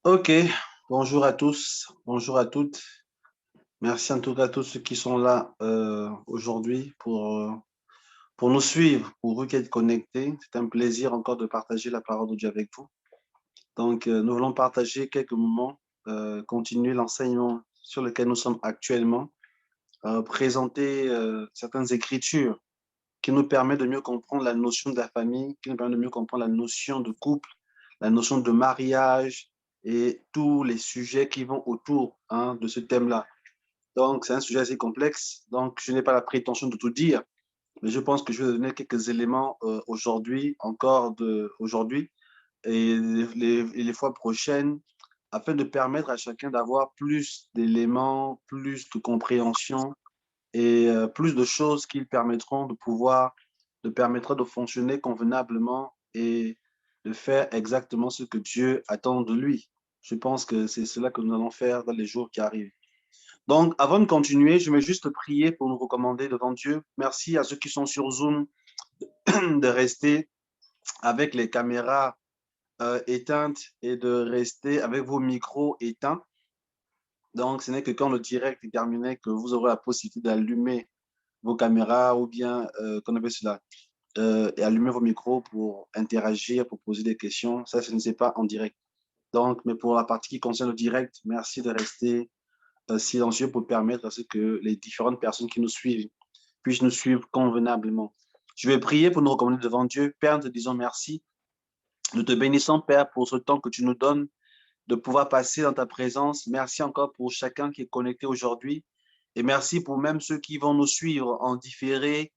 Ok, bonjour à tous, bonjour à toutes. Merci en tout cas à tous ceux qui sont là aujourd'hui pour nous suivre, pour vous qui êtes connectés. C'est un plaisir encore de partager la parole de Dieu avec vous. Donc, nous voulons partager quelques moments, continuer l'enseignement sur lequel nous sommes actuellement, présenter certaines écritures qui nous permettent de mieux comprendre la notion de la famille, qui nous permettent de mieux comprendre la notion de couple, la notion de mariage et tous les sujets qui vont autour de ce thème-là. Donc, c'est un sujet assez complexe. Donc, je n'ai pas la prétention de tout dire, mais je pense que je vais donner quelques éléments aujourd'hui, aujourd'hui et les fois prochaines, afin de permettre à chacun d'avoir plus d'éléments, plus de compréhension et plus de choses qui permettront de permettra de fonctionner convenablement et de faire exactement ce que Dieu attend de lui. Je pense que c'est cela que nous allons faire dans les jours qui arrivent. Donc, avant de continuer, je vais juste prier pour nous recommander devant Dieu. Merci à ceux qui sont sur Zoom de rester avec les caméras éteintes et de rester avec vos micros éteints. Donc, ce n'est que quand le direct est terminé que vous aurez la possibilité d'allumer vos caméras ou bien, qu'on appelle cela, et allumer vos micros pour interagir, pour poser des questions. Ça, je ne sais pas en direct. Donc, mais pour la partie qui concerne le direct, merci de rester silencieux pour permettre à ce que les différentes personnes qui nous suivent puissent nous suivre convenablement. Je vais prier pour nous recommander devant Dieu. Père, nous te disons merci. Nous te bénissons, Père, pour ce temps que tu nous donnes de pouvoir passer dans ta présence. Merci encore pour chacun qui est connecté aujourd'hui. Et merci pour même ceux qui vont nous suivre en différé,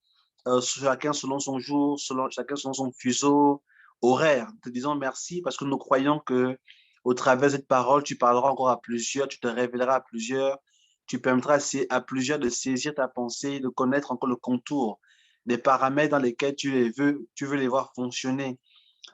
chacun selon son jour, chacun selon son fuseau horaire. Nous te disons merci parce que nous croyons que au travers de cette parole, tu parleras encore à plusieurs, tu te révéleras à plusieurs, tu permettras à plusieurs de saisir ta pensée, de connaître encore le contour des paramètres dans lesquels tu veux les voir fonctionner.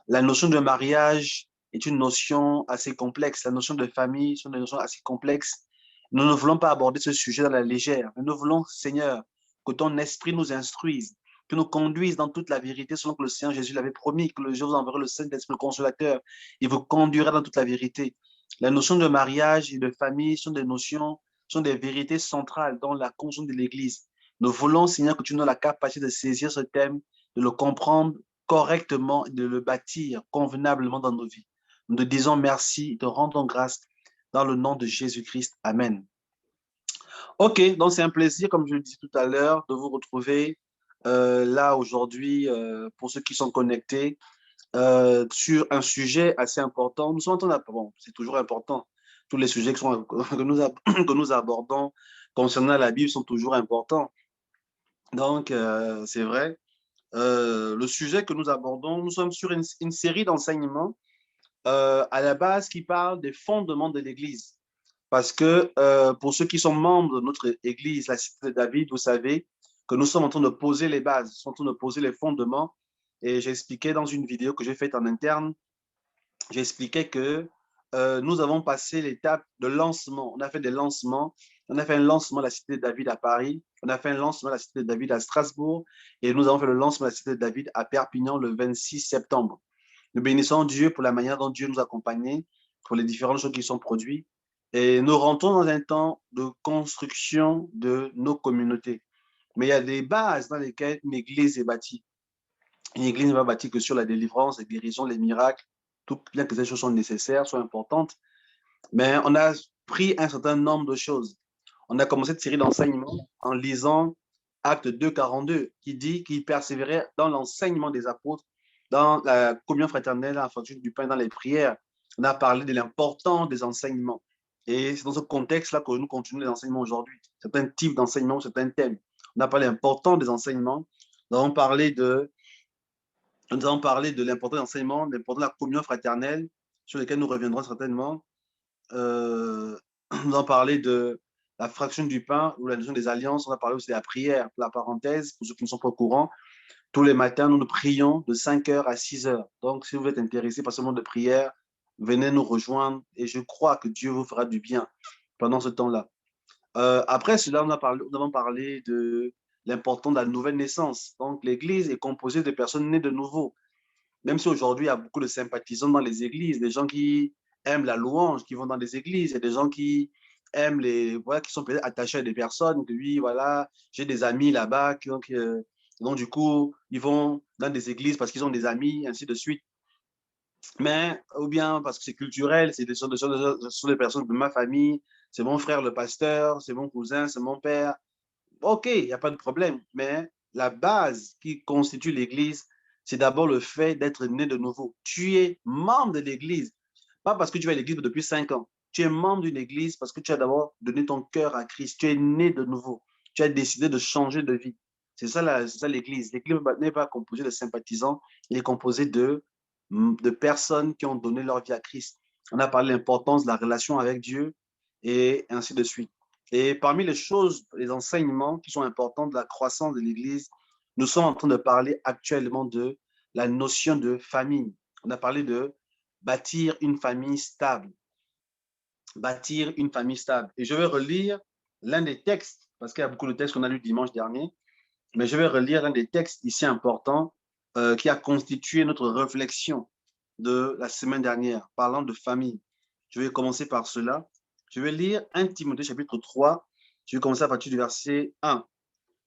La notion de mariage est une notion assez complexe. La notion de famille sont des notions assez complexes. Nous ne voulons pas aborder ce sujet dans la légère, mais nous voulons, Seigneur, que ton esprit nous instruise, que nous conduise dans toute la vérité selon que le Seigneur Jésus l'avait promis, que le jour vous enverrez le Saint-Esprit, le consolateur, il vous conduira dans toute la vérité. La notion de mariage et de famille sont des notions, sont des vérités centrales dans la construction de l'Église. Nous voulons, Seigneur, que tu nous aies la capacité de saisir ce thème, de le comprendre correctement et de le bâtir convenablement dans nos vies. Nous te disons merci et te rendons grâce dans le nom de Jésus-Christ. Amen. Ok, donc c'est un plaisir, comme je le disais tout à l'heure, de vous retrouver là aujourd'hui pour ceux qui sont connectés sur un sujet assez important. Nous sommes en train bon, c'est toujours important. Tous les sujets que nous abordons concernant la Bible sont toujours importants. Donc, c'est vrai. Le sujet que nous abordons, nous sommes sur une série d'enseignements à la base qui parle des fondements de l'Église. Parce que pour ceux qui sont membres de notre Église, la Cité de David, vous savez que nous sommes en train de poser les bases, nous sommes en train de poser les fondements. Et j'expliquais dans une vidéo que j'ai faite en interne, j'expliquais que nous avons passé l'étape de lancement. On a fait des lancements. On a fait un lancement de la Cité de David à Paris. On a fait un lancement de la Cité de David à Strasbourg. Et nous avons fait le lancement de la Cité de David à Perpignan le 26 septembre. Nous bénissons Dieu pour la manière dont Dieu nous a accompagnés, pour les différentes choses qui sont produites. Et nous rentrons dans un temps de construction de nos communautés. Mais il y a des bases dans lesquelles une église est bâtie. Une église n'est pas bâtie que sur la délivrance, la guérison, les miracles, tout bien que ces choses sont nécessaires, sont importantes. Mais on a pris un certain nombre de choses. On a commencé cette série d'enseignements en lisant Acte 2, 42, qui dit qu'il persévérait dans l'enseignement des apôtres, dans la communion fraternelle, la fraction du pain, dans les prières. On a parlé de l'importance des enseignements. Et c'est dans ce contexte-là que nous continuons les enseignements aujourd'hui. Certains types d'enseignements, certains thèmes. On a parlé de l'importance des enseignements. Nous avons parlé de l'importance des enseignements, de l'importance de la communion fraternelle, sur lesquels nous reviendrons certainement. Euh, on a parlé de la fraction du pain ou la notion des alliances. On a parlé aussi de la prière, pour la parenthèse, pour ceux qui ne sont pas au courant. Tous les matins, nous nous prions de 5 heures à 6 heures. Donc, si vous êtes intéressé par ce moment de prière, venez nous rejoindre et je crois que Dieu vous fera du bien pendant ce temps-là. Après cela, nous avons parlé de l'importance de la nouvelle naissance. Donc, l'Église est composée de personnes nées de nouveau. Même si aujourd'hui, il y a beaucoup de sympathisants dans les églises, des gens qui aiment la louange, qui vont dans des églises. Il y a des gens qui aiment voilà, qui sont peut-être attachés à des personnes, que oui, voilà, j'ai des amis là-bas, donc du coup, ils vont dans des églises parce qu'ils ont des amis, ainsi de suite. Mais, ou bien parce que c'est culturel, ce sont des personnes de ma famille, c'est mon frère le pasteur, c'est mon cousin, c'est mon père. OK, il n'y a pas de problème. Mais la base qui constitue l'Église, c'est d'abord le fait d'être né de nouveau. Tu es membre de l'Église, pas parce que tu es à l'Église depuis 5 ans. Tu es membre d'une Église parce que tu as d'abord donné ton cœur à Christ. Tu es né de nouveau. Tu as décidé de changer de vie. C'est ça l'Église. L'Église n'est pas composée de sympathisants, il est composé de personnes qui ont donné leur vie à Christ. On a parlé de l'importance de la relation avec Dieu et ainsi de suite. Et parmi les choses, les enseignements qui sont importants de la croissance de l'Église, nous sommes en train de parler actuellement de la notion de famille. On a parlé de bâtir une famille stable. Bâtir une famille stable. Et je vais relire l'un des textes, parce qu'il y a beaucoup de textes qu'on a lus dimanche dernier, mais je vais relire l'un des textes ici importants qui a constitué notre réflexion de la semaine dernière, parlant de famille. Je vais commencer par cela. Je vais lire 1 Timothée chapitre 3. Je vais commencer à partir du verset 1.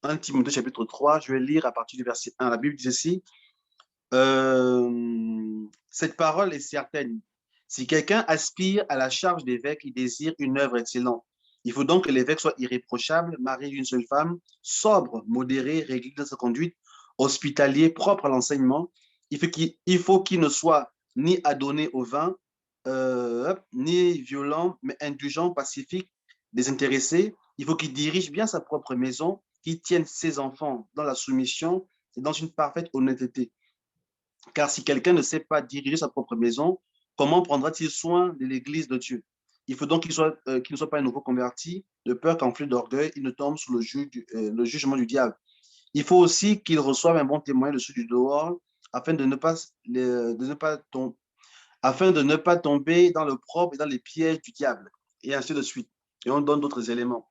1 Timothée chapitre 3, je vais lire à partir du verset 1. La Bible dit ceci, cette parole est certaine. Si quelqu'un aspire à la charge d'évêque, il désire une œuvre excellente. Il faut donc que l'évêque soit irréprochable, marié d'une seule femme, sobre, modéré, réglé dans sa conduite, hospitalier, propre à l'enseignement. Il faut qu'il ne soit ni adonné au vin, ni violent, mais indulgent, pacifique, désintéressé. Il faut qu'il dirige bien sa propre maison, qu'il tienne ses enfants dans la soumission et dans une parfaite honnêteté. Car si quelqu'un ne sait pas diriger sa propre maison, comment prendra-t-il soin de l'Église de Dieu? Il faut donc qu'il ne soit pas un nouveau converti, de peur qu'enflé d'orgueil, il ne tombe sous le jugement du diable. Il faut aussi qu'il reçoive un bon témoin de ceux du dehors, afin de ne pas, afin de ne pas tomber dans le propre et dans les pièges du diable, et ainsi de suite. Et on donne d'autres éléments.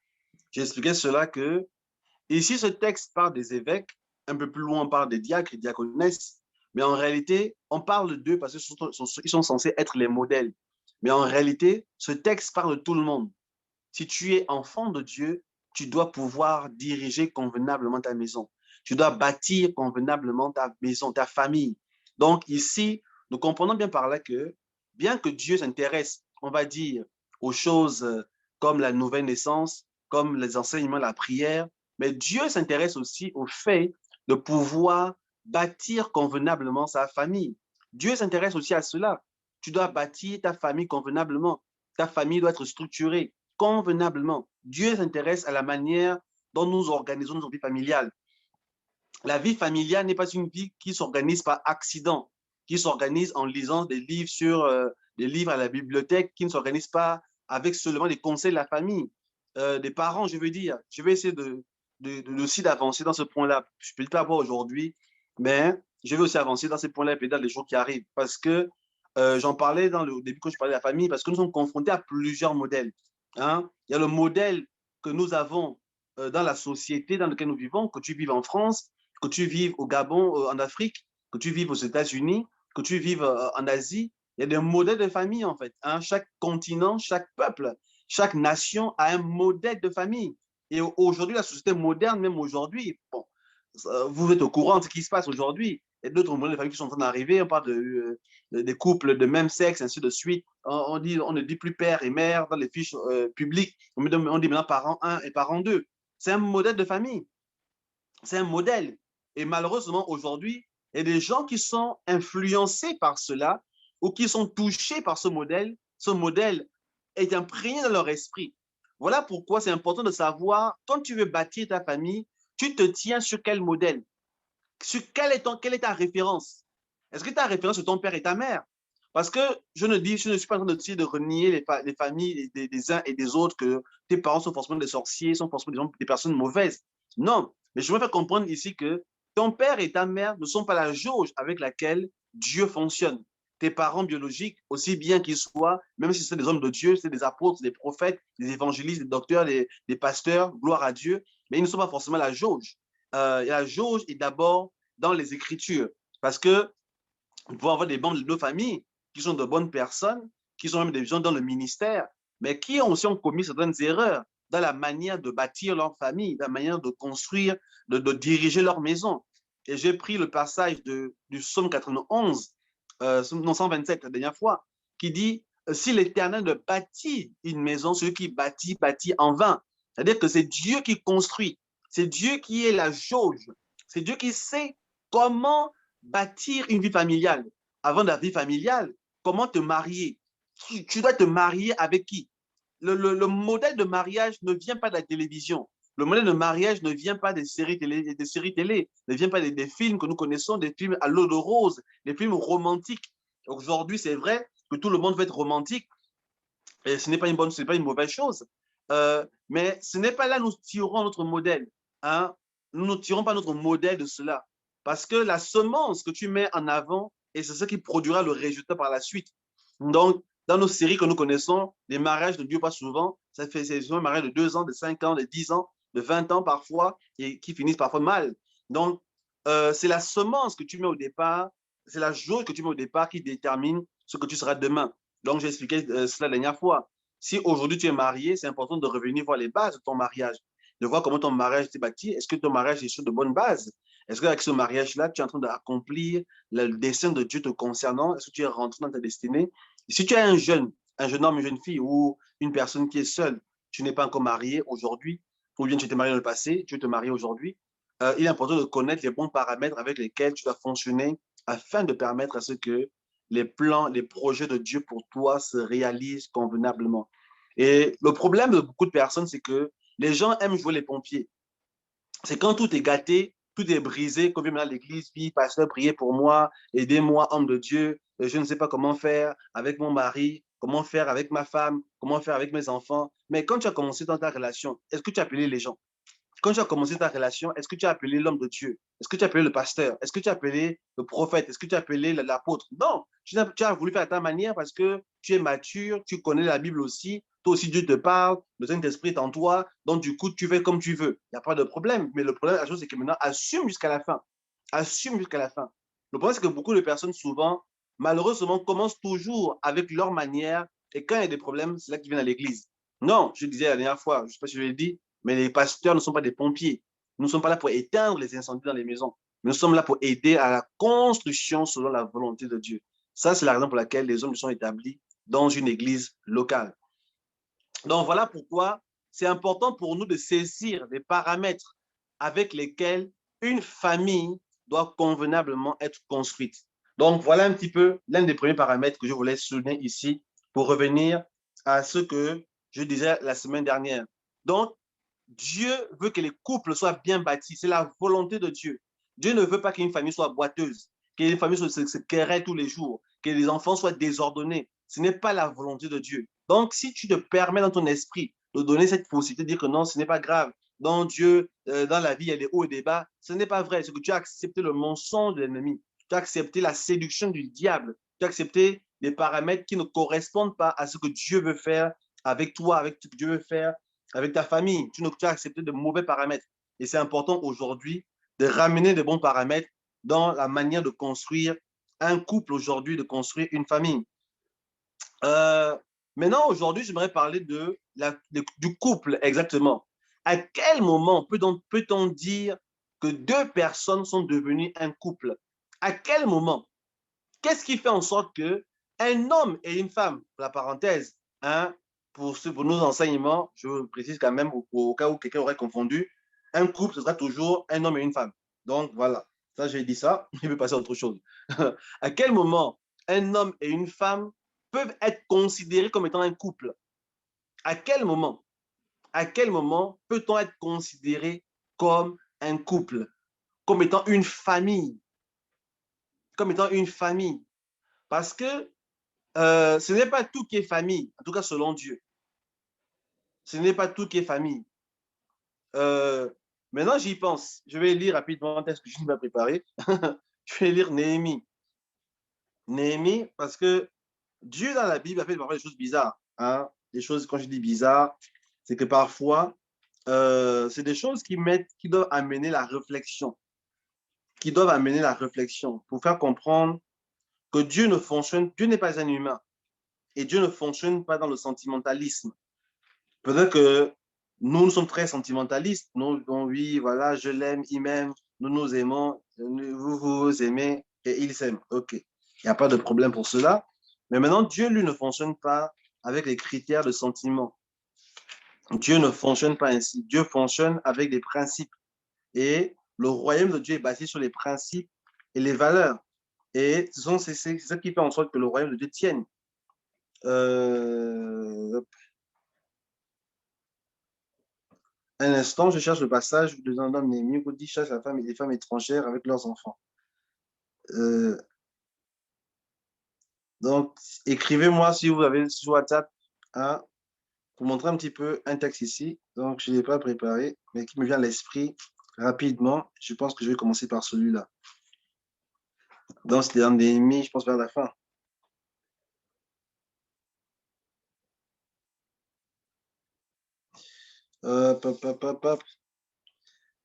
J'ai expliqué cela que ici, ce texte parle des évêques, un peu plus loin, on parle des diacres et diaconesses, mais en réalité, on parle d'eux parce qu'ils sont censés être les modèles. Mais en réalité, ce texte parle de tout le monde. Si tu es enfant de Dieu, tu dois pouvoir diriger convenablement ta maison. Tu dois bâtir convenablement ta maison, ta famille. Donc ici, nous comprenons bien par là que, bien que Dieu s'intéresse, on va dire, aux choses comme la nouvelle naissance, comme les enseignements, la prière, mais Dieu s'intéresse aussi au fait de pouvoir bâtir convenablement sa famille. Dieu s'intéresse aussi à cela. Tu dois bâtir ta famille convenablement. Ta famille doit être structurée convenablement. Dieu s'intéresse à la manière dont nous organisons notre vie familiale. La vie familiale n'est pas une vie qui s'organise par accident, qui s'organise en lisant des livres à la bibliothèque, qui ne s'organise pas avec seulement les conseils de la famille, des parents, je veux dire. Je vais essayer aussi d'avancer dans ce point-là. Je ne peux pas voir aujourd'hui, mais je vais aussi avancer dans ces points-là dans les jours qui arrivent. Parce que j'en parlais au début quand je parlais de la famille, parce que nous sommes confrontés à plusieurs modèles. Hein? Il y a le modèle que nous avons dans la société dans laquelle nous vivons, que tu vives en France, que tu vives au Gabon, en Afrique, que tu vives aux États-Unis, que tu vives en Asie. Il y a des modèles de famille, en fait. Hein? Chaque continent, chaque peuple, chaque nation a un modèle de famille. Et aujourd'hui, la société moderne, même aujourd'hui, bon, vous êtes au courant de ce qui se passe aujourd'hui. Il y a d'autres modèles de famille qui sont en train d'arriver. On parle des couples de même sexe, ainsi de suite. On ne dit plus père et mère dans les fiches publiques. On dit maintenant parent 1 et parent 2. C'est un modèle de famille. C'est un modèle. Et malheureusement, aujourd'hui, il y a des gens qui sont influencés par cela ou qui sont touchés par ce modèle. Ce modèle est imprégné dans leur esprit. Voilà pourquoi c'est important de savoir, quand tu veux bâtir ta famille, tu te tiens sur quel modèle? Sur quelle est ta référence? Est-ce que ta référence est ton père et ta mère? Parce que je ne suis pas en train de renier les familles des uns et des autres, que tes parents sont forcément des sorciers, sont forcément des personnes mauvaises. Non, mais je veux faire comprendre ici que ton père et ta mère ne sont pas la jauge avec laquelle Dieu fonctionne. Tes parents biologiques, aussi bien qu'ils soient, même si c'est des hommes de Dieu, c'est des apôtres, des prophètes, des évangélistes, des docteurs, des pasteurs, gloire à Dieu, mais ils ne sont pas forcément la jauge. La jauge est d'abord dans les Écritures, parce que vous pouvez avoir des membres de nos familles qui sont de bonnes personnes, qui sont même des gens dans le ministère, mais qui ont aussi commis certaines erreurs dans la manière de bâtir leur famille, dans la manière de construire, de diriger leur maison. Et j'ai pris le passage du psaume 91, non 127 la dernière fois, qui dit, si l'Éternel ne bâtit une maison, celui qui bâtit, bâtit en vain. C'est-à-dire que c'est Dieu qui construit, c'est Dieu qui est la jauge, c'est Dieu qui sait comment bâtir une vie familiale. Avant la vie familiale, comment te marier? Tu dois te marier avec qui? Le modèle de mariage ne vient pas de la télévision. Le modèle de mariage ne vient pas des séries télé, ne vient pas des films que nous connaissons, des films à l'eau de rose, des films romantiques. Aujourd'hui, c'est vrai que tout le monde veut être romantique, et ce n'est pas une mauvaise chose. Mais ce n'est pas là où nous tirons notre modèle. Hein? Nous ne tirons pas notre modèle de cela. Parce que la semence que tu mets en avant, et c'est ce qui produira le résultat par la suite. Donc, dans nos séries que nous connaissons, les mariages ne durent pas souvent. C'est souvent un mariage de 2 ans, de 5 ans, de 10 ans, de 20 ans parfois, et qui finissent parfois mal. Donc, c'est la semence que tu mets au départ, c'est la jauge que tu mets au départ qui détermine ce que tu seras demain. Donc, j'ai expliqué cela la dernière fois. Si aujourd'hui tu es marié, c'est important de revenir voir les bases de ton mariage, de voir comment ton mariage s'est bâti. Est-ce que ton mariage est sur de bonnes bases? Est-ce qu'avec ce mariage-là, tu es en train d'accomplir le dessein de Dieu te concernant? Est-ce que tu es rentré dans ta destinée? Et si tu es un jeune homme, une jeune fille ou une personne qui est seule, tu n'es pas encore marié aujourd'hui, ou bien tu t'es marié dans le passé, tu veux te marier aujourd'hui, il est important de connaître les bons paramètres avec lesquels tu dois fonctionner afin de permettre à ce que les plans, les projets de Dieu pour toi se réalisent convenablement. Et le problème de beaucoup de personnes, c'est que les gens aiment jouer les pompiers. C'est quand tout est gâté, tout est brisé, qu'on vient à l'église, puis pasteur, priez pour moi, aidez-moi, homme de Dieu, je ne sais pas comment faire avec mon mari, comment faire avec ma femme, comment faire avec mes enfants. Mais quand tu as commencé dans ta relation, est-ce que tu as appelé les gens? Quand tu as commencé ta relation, est-ce que tu as appelé l'homme de Dieu? Est-ce que tu as appelé le pasteur? Est-ce que tu as appelé le prophète? Est-ce que tu as appelé l'apôtre? Non, tu as voulu faire à ta manière parce que tu es mature, tu connais la Bible aussi, toi aussi Dieu te parle, le Saint-Esprit est en toi, donc du coup tu fais comme tu veux. Il n'y a pas de problème, mais le problème, la chose, c'est que maintenant, assume jusqu'à la fin. Assume jusqu'à la fin. Le problème, c'est que beaucoup de personnes, souvent, malheureusement, commencent toujours avec leur manière, et quand il y a des problèmes, c'est là qu'ils viennent à l'église. Non, je disais la dernière fois, je ne sais pas si je l'ai dit, mais les pasteurs ne sont pas des pompiers. Nous ne sommes pas là pour éteindre les incendies dans les maisons. Mais nous sommes là pour aider à la construction selon la volonté de Dieu. Ça, c'est la raison pour laquelle les hommes sont établis dans une église locale. Donc, voilà pourquoi c'est important pour nous de saisir des paramètres avec lesquels une famille doit convenablement être construite. Donc, voilà un petit peu l'un des premiers paramètres que je voulais souligner ici pour revenir à ce que je disais la semaine dernière. Donc, Dieu veut que les couples soient bien bâtis. C'est la volonté de Dieu. Dieu ne veut pas qu'une famille soit boiteuse, qu'une famille se querelle tous les jours, que les enfants soient désordonnés. Ce n'est pas la volonté de Dieu. Donc, si tu te permets dans ton esprit de donner cette possibilité de dire que non, ce n'est pas grave, dans Dieu, dans la vie, il y a des hauts et des bas, ce n'est pas vrai. C'est que tu as accepté le mensonge de l'ennemi. Tu as accepté la séduction du diable. Tu as accepté des paramètres qui ne correspondent pas à ce que Dieu veut faire avec toi, avec ce que Dieu veut faire avec ta famille. Tu as accepté de mauvais paramètres. Et c'est important aujourd'hui de ramener de bons paramètres dans la manière de construire un couple aujourd'hui, de construire une famille. Euh, Maintenant, aujourd'hui, j'aimerais parler du couple exactement. À quel moment peut-on dire que deux personnes sont devenues un couple? À quel moment? Qu'est-ce qui fait en sorte que un homme et une femme, pour la parenthèse, hein, pour nos enseignements, je précise quand même au cas où quelqu'un aurait confondu, un couple, ce sera toujours un homme et une femme. Donc voilà, ça j'ai dit ça, je vais passer à autre chose. À quel moment un homme et une femme peuvent être considérés comme étant un couple? À quel moment? À quel moment peut-on être considéré comme un couple, comme étant une famille, comme étant une famille? Parce que ce n'est pas tout qui est famille, en tout cas selon Dieu. Ce n'est pas tout qui est famille. Euh, Maintenant, j'y pense. Je vais lire rapidement un texte que je n'ai pas préparé. Je vais lire Néhémie. Néhémie, parce que Dieu dans la Bible a fait parfois des choses bizarres. Hein? Des choses, quand je dis bizarres, c'est que parfois, c'est des choses qui doivent amener la réflexion, qui doivent amener la réflexion pour faire comprendre que Dieu ne fonctionne, Dieu n'est pas un humain. et Dieu ne fonctionne pas dans le sentimentalisme. Peut-être que nous sommes très sentimentalistes. Nous, oui, voilà, je l'aime, il m'aime, nous nous aimons, vous aimez et il s'aime. OK. Il n'y a pas de problème pour cela. Mais maintenant, Dieu, lui, ne fonctionne pas avec les critères de sentiment. Dieu ne fonctionne pas ainsi. Dieu fonctionne avec des principes. Et le royaume de Dieu est bâti sur les principes et les valeurs. Et c'est ça qui fait en sorte que le royaume de Dieu tienne. Un instant, je cherche le passage de Néhémie où dit chasse la femme et les femmes étrangères avec leurs enfants. Donc, écrivez-moi si vous avez sur WhatsApp, hein, pour montrer un petit peu un texte ici. Donc, je ne l'ai pas préparé, mais qui me vient à l'esprit rapidement. Je pense que je vais commencer par celui-là. Donc, c'était dans Néhémie, je pense vers la fin. Pop, pop, pop, pop.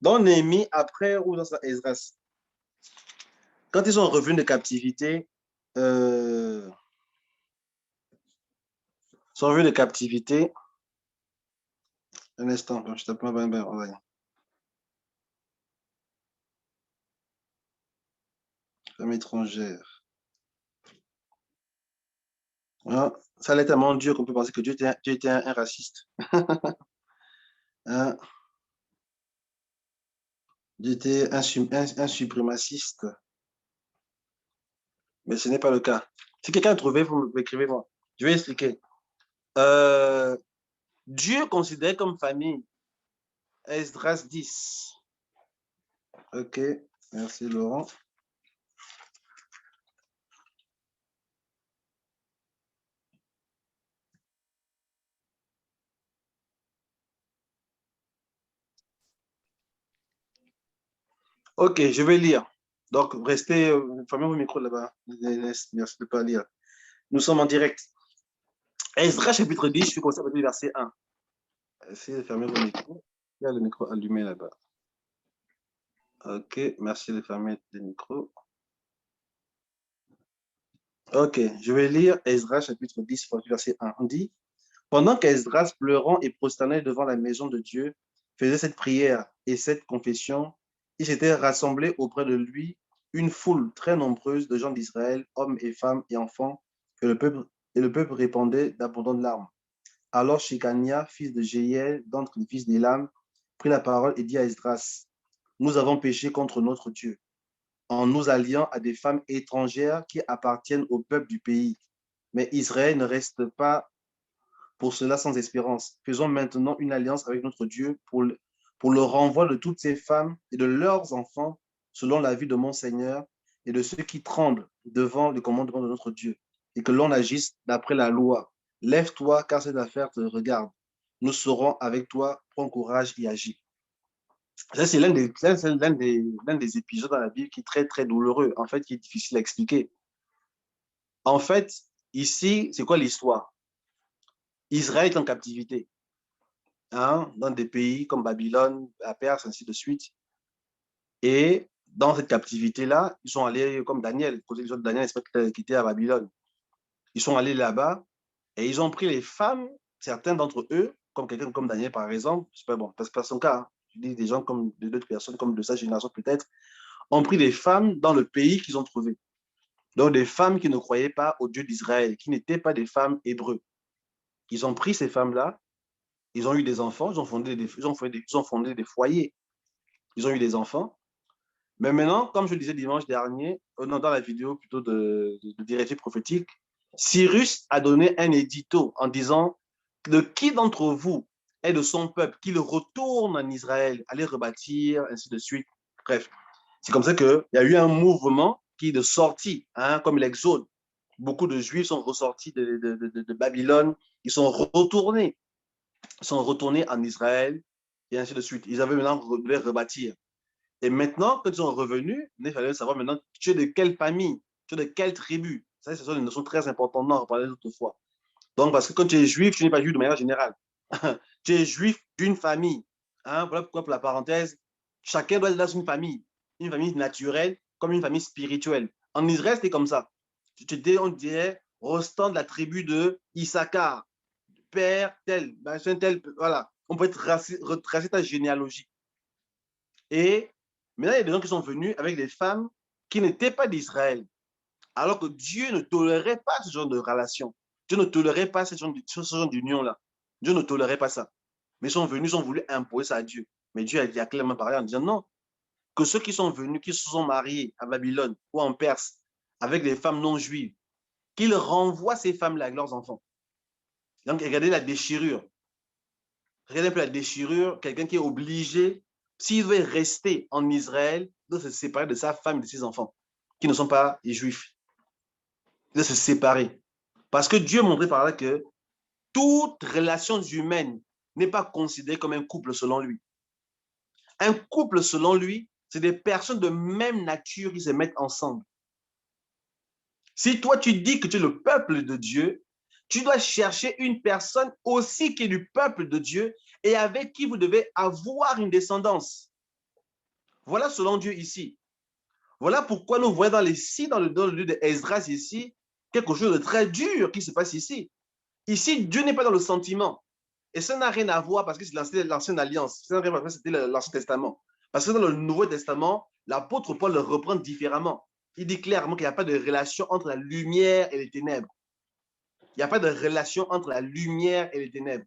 Dans Néhémie, après, ou dans Esdras, quand ils sont revenus de captivité, sont revenus de captivité, un instant, je tape ma femme étrangère. Hein, ça allait tellement dur qu'on peut penser que Dieu était un raciste. Hein, Dieu était un suprémaciste, mais ce n'est pas le cas. Si quelqu'un a trouvé, vous m'écrivez moi. Je vais expliquer. Euh, Dieu considéré comme famille, Esdras 10. Ok, merci Laurent. Ok, je vais lire. Donc, restez, fermez vos micros là-bas. Merci de ne pas lire. Nous sommes en direct. Esdras chapitre 10, je suis commencé avec le verset 1. Essayez de fermer vos micros. Il y a le micro allumé là-bas. Ok, merci de fermer les micros. Ok, je vais lire Esdras chapitre 10, verset 1. On dit, pendant qu'Esdras, pleurant et prosterné devant la maison de Dieu, faisait cette prière et cette confession, il s'était rassemblé auprès de lui une foule très nombreuse de gens d'Israël, hommes et femmes et enfants, et le peuple répandait d'abondantes larmes. Alors Shekania, fils de Jéhiel, d'entre les fils d'Élam, prit la parole et dit à Esdras, nous avons péché contre notre Dieu, en nous alliant à des femmes étrangères qui appartiennent au peuple du pays. Mais Israël ne reste pas pour cela sans espérance. Faisons maintenant une alliance avec notre Dieu pour le renvoi de toutes ces femmes et de leurs enfants, selon la vie de mon Seigneur et de ceux qui tremblent devant le commandement de notre Dieu, et que l'on agisse d'après la loi. Lève-toi, car cette affaire te regarde. Nous serons avec toi, prends courage et agis. Ça, c'est l'un des épisodes dans la Bible qui est très, très douloureux, en fait, qui est difficile à expliquer. En fait, ici, c'est quoi l'histoire? Israël est en captivité, hein, dans des pays comme Babylone, la Perse, ainsi de suite. Et dans cette captivité-là, ils sont allés, comme Daniel, côté de Daniel, qui était à Babylone. Ils sont allés là-bas et ils ont pris les femmes, certains d'entre eux, comme quelqu'un comme Daniel, par exemple, c'est pas bon, c'est pas son cas, hein. Je dis des gens comme d'autres personnes, comme de sa génération peut-être, ont pris des femmes dans le pays qu'ils ont trouvé. Donc des femmes qui ne croyaient pas au Dieu d'Israël, qui n'étaient pas des femmes hébreux. Ils ont pris ces femmes-là, ils ont eu des enfants, ils ont fondé des foyers, ils ont eu des enfants. Mais maintenant, comme je le disais dimanche dernier, dans la vidéo plutôt de directive prophétique, Cyrus a donné un édito en disant de qui d'entre vous est de son peuple, qu'il retourne en Israël, aller rebâtir, ainsi de suite. Bref, c'est comme ça qu'il y a eu un mouvement qui est de sortie, hein, comme l'exode. Beaucoup de Juifs sont ressortis de Babylone, ils sont retournés en Israël, et ainsi de suite. Ils avaient maintenant voulu rebâtir. Et maintenant, quand ils sont revenus, il fallait savoir maintenant, tu es de quelle famille, tu es de quelle tribu. Ça, ce sont des notions très importantes, on en reparlait l'autre fois. Donc, parce que quand tu es juif, tu n'es pas juif de manière générale. Tu es juif d'une famille. Hein, voilà pourquoi, pour la parenthèse, chacun doit être dans une famille naturelle comme une famille spirituelle. En Israël, c'était comme ça. On dirait, Rostan de la tribu de Issachar, père tel, machin tel, voilà. On peut retracer ta généalogie. Et maintenant, il y a des gens qui sont venus avec des femmes qui n'étaient pas d'Israël, alors que Dieu ne tolérait pas ce genre de relation. Dieu ne tolérait pas ce genre d'union-là. Dieu ne tolérait pas ça. Mais ils sont venus, ils ont voulu imposer ça à Dieu. Mais Dieu a clairement parlé en disant non, que ceux qui sont venus, qui se sont mariés à Babylone ou en Perse avec des femmes non juives, qu'ils renvoient ces femmes-là avec leurs enfants. Donc, regardez la déchirure. Regardez un peu la déchirure, quelqu'un qui est obligé, s'il veut rester en Israël, de se séparer de sa femme et de ses enfants, qui ne sont pas juifs. De se séparer. Parce que Dieu montrait par là que toute relation humaine n'est pas considérée comme un couple selon lui. Un couple selon lui, c'est des personnes de même nature qui se mettent ensemble. Si toi tu dis que tu es le peuple de Dieu, tu dois chercher une personne aussi qui est du peuple de Dieu et avec qui vous devez avoir une descendance. Voilà selon Dieu ici. Voilà pourquoi nous voyons dans le livre d'Esdras ici, quelque chose de très dur qui se passe ici. Ici, Dieu n'est pas dans le sentiment. Et ça n'a rien à voir parce que c'est l'ancienne alliance. Ça n'a rien à voir parce que c'était l'Ancien Testament. Parce que dans le Nouveau Testament, l'apôtre Paul le reprend différemment. Il dit clairement qu'il n'y a pas de relation entre la lumière et les ténèbres. Il n'y a pas de relation entre la lumière et les ténèbres.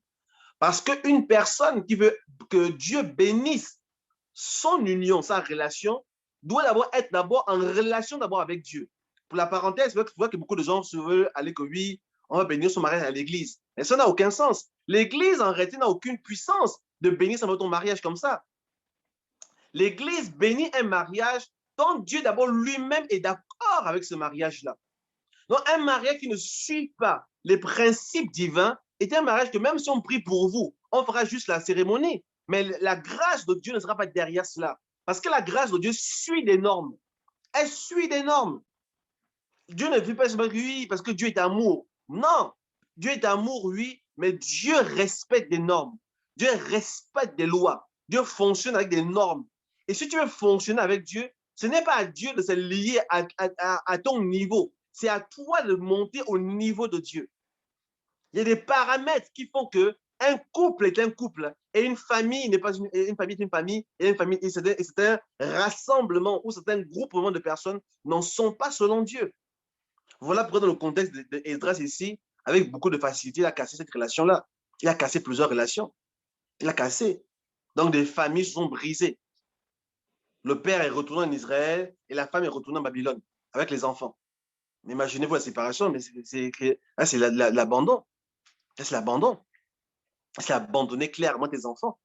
Parce qu'une personne qui veut que Dieu bénisse son union, sa relation, doit d'abord être en relation avec Dieu. Pour la parenthèse, je vois que beaucoup de gens se veulent aller que oui, on va bénir son mariage à l'église. Mais ça n'a aucun sens. L'église, en réalité, n'a aucune puissance de bénir ton mariage comme ça. L'église bénit un mariage dont Dieu d'abord lui-même est d'accord avec ce mariage-là. Donc, un mariage qui ne suit pas les principes divins est un mariage que même si on prie pour vous, on fera juste la cérémonie. Mais la grâce de Dieu ne sera pas derrière cela. Parce que la grâce de Dieu suit des normes. Elle suit des normes. Dieu ne vit pas oui, parce que Dieu est amour. Non, Dieu est amour, oui, mais Dieu respecte des normes. Dieu respecte des lois. Dieu fonctionne avec des normes. Et si tu veux fonctionner avec Dieu, ce n'est pas à Dieu de se lier à ton niveau. C'est à toi de monter au niveau de Dieu. Il y a des paramètres qui font que un couple est un couple et une famille n'est pas une famille est une famille et une famille c'est un rassemblement ou certains groupements de personnes n'en sont pas selon Dieu. Voilà pourquoi dans le contexte d'Esdras ici, avec beaucoup de facilité, il a cassé cette relation-là. Il a cassé plusieurs relations. Il a cassé. Donc des familles se sont brisées. Le père est retourné en Israël et la femme est retournée en Babylone avec les enfants. Imaginez-vous la séparation, mais c'est l'abandon. C'est l'abandon. C'est abandonner clairement tes enfants,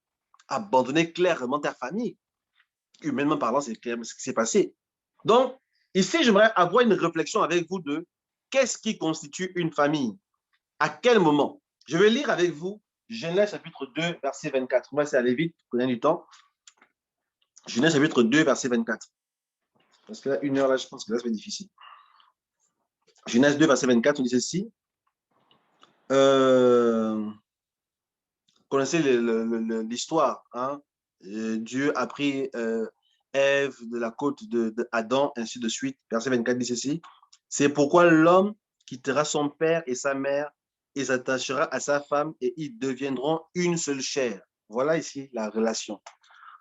abandonner clairement ta famille. Humainement parlant, c'est clairement ce qui s'est passé. Donc, ici, j'aimerais avoir une réflexion avec vous de qu'est-ce qui constitue une famille? À quel moment? Je vais lire avec vous Genèse chapitre 2, verset 24. On va essayer d'aller vite, pour gagner du temps. Genèse chapitre 2, verset 24. Parce que là, une heure, là, je pense que là, ça va être difficile. Genèse 2, verset 24, on dit ceci. Connaissez l'histoire. Hein? Dieu a pris Ève de la côte d'Adam, ainsi de suite. Verset 24 dit ceci. C'est pourquoi l'homme quittera son père et sa mère et s'attachera à sa femme et ils deviendront une seule chair. Voilà ici la relation.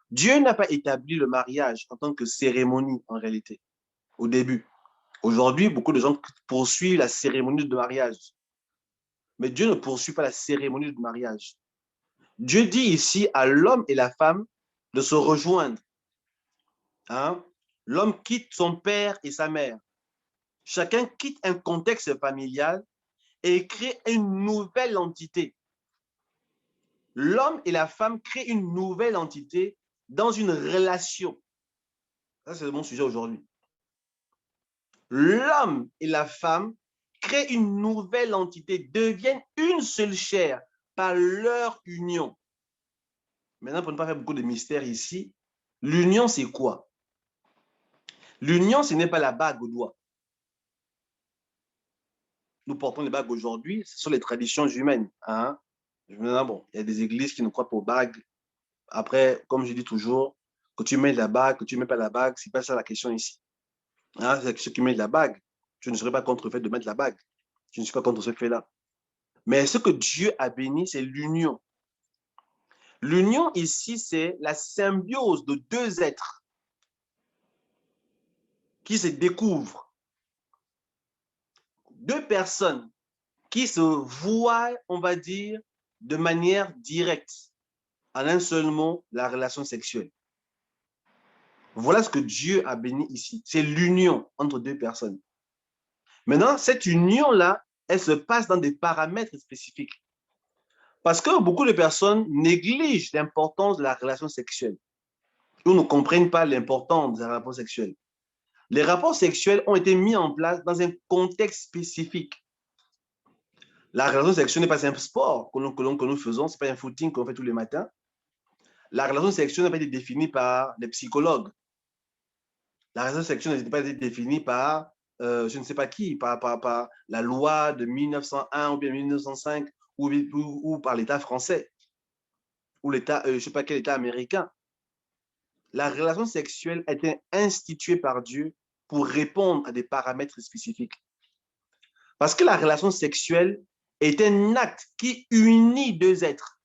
Dieu n'a pas établi le mariage en tant que cérémonie en réalité, au début. Aujourd'hui, beaucoup de gens poursuivent la cérémonie de mariage. Mais Dieu ne poursuit pas la cérémonie de mariage. Dieu dit ici à l'homme et la femme de se rejoindre. Hein? L'homme quitte son père et sa mère. Chacun quitte un contexte familial et crée une nouvelle entité. L'homme et la femme créent une nouvelle entité dans une relation. Ça, c'est mon sujet aujourd'hui. L'homme et la femme créent une nouvelle entité, deviennent une seule chair par leur union. Maintenant, pour ne pas faire beaucoup de mystère ici, l'union, c'est quoi? L'union, ce n'est pas la bague au doigt. Nous portons les bagues aujourd'hui, ce sont les traditions humaines. Hein? Maintenant, bon, il y a des églises qui ne croient pas aux bagues. Après, comme je dis toujours, que tu mets la bague, que tu ne mets pas la bague, ce n'est pas ça la question ici. Hein? C'est ceux qui mettent la bague. Je ne serais pas contre le fait de mettre la bague. Je ne suis pas contre ce fait-là. Mais ce que Dieu a béni, c'est l'union. L'union ici, c'est la symbiose de deux êtres qui se découvrent. Deux personnes qui se voient, on va dire, de manière directe. En un seul mot, la relation sexuelle. Voilà ce que Dieu a béni ici. C'est l'union entre deux personnes. Maintenant, cette union-là, elle se passe dans des paramètres spécifiques. Parce que beaucoup de personnes négligent l'importance de la relation sexuelle. Ils ne comprennent pas l'importance des rapports sexuels. Les rapports sexuels ont été mis en place dans un contexte spécifique. La relation sexuelle n'est pas un sport que nous faisons, ce n'est pas un footing qu'on fait tous les matins. La relation sexuelle n'a pas été définie par les psychologues. La relation sexuelle n'a pas été définie par je ne sais pas qui, par la loi de 1901 ou bien 1905 ou par l'État français ou l'État, je ne sais pas quel État américain. La relation sexuelle a été instituée par Dieu pour répondre à des paramètres spécifiques. Parce que la relation sexuelle est un acte qui unit deux êtres.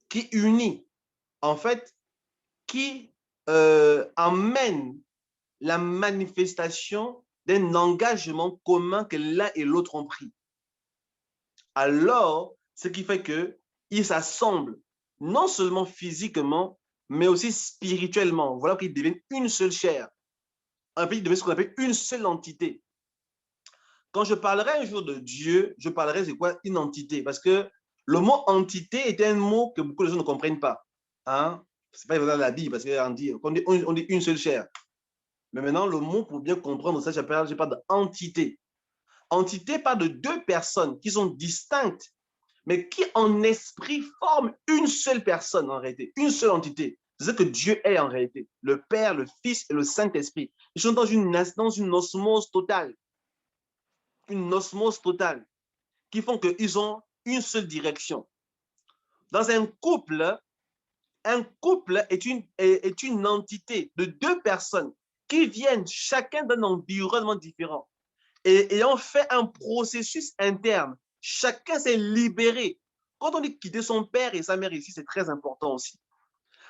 Qui unit, en fait, qui emmène la manifestation d'un engagement commun que l'un et l'autre ont pris. Alors, ce qui fait qu'ils s'assemblent, non seulement physiquement, mais aussi spirituellement. Voilà qu'ils deviennent une seule chair. Un pays devient ce qu'on appelle une seule entité. Quand je parlerai un jour de Dieu, je parlerai de quoi? Une entité. Parce que le mot entité est un mot que beaucoup de gens ne comprennent pas. Hein? Ce n'est pas évident dans la Bible, parce qu'on dit, on dit une seule chair. Mais maintenant, le mot, pour bien comprendre ça, je parle d'entité. Entité parle de deux personnes qui sont distinctes, mais qui en esprit forment une seule personne en réalité, une seule entité. C'est ce que Dieu est en réalité, le Père, le Fils et le Saint-Esprit. Ils sont dans une osmose totale, qui font qu'ils ont une seule direction. Dans un couple est une entité de deux personnes qui viennent chacun d'un environnement différent et ayant fait un processus interne. Chacun s'est libéré. Quand on dit quitter son père et sa mère ici, c'est très important aussi.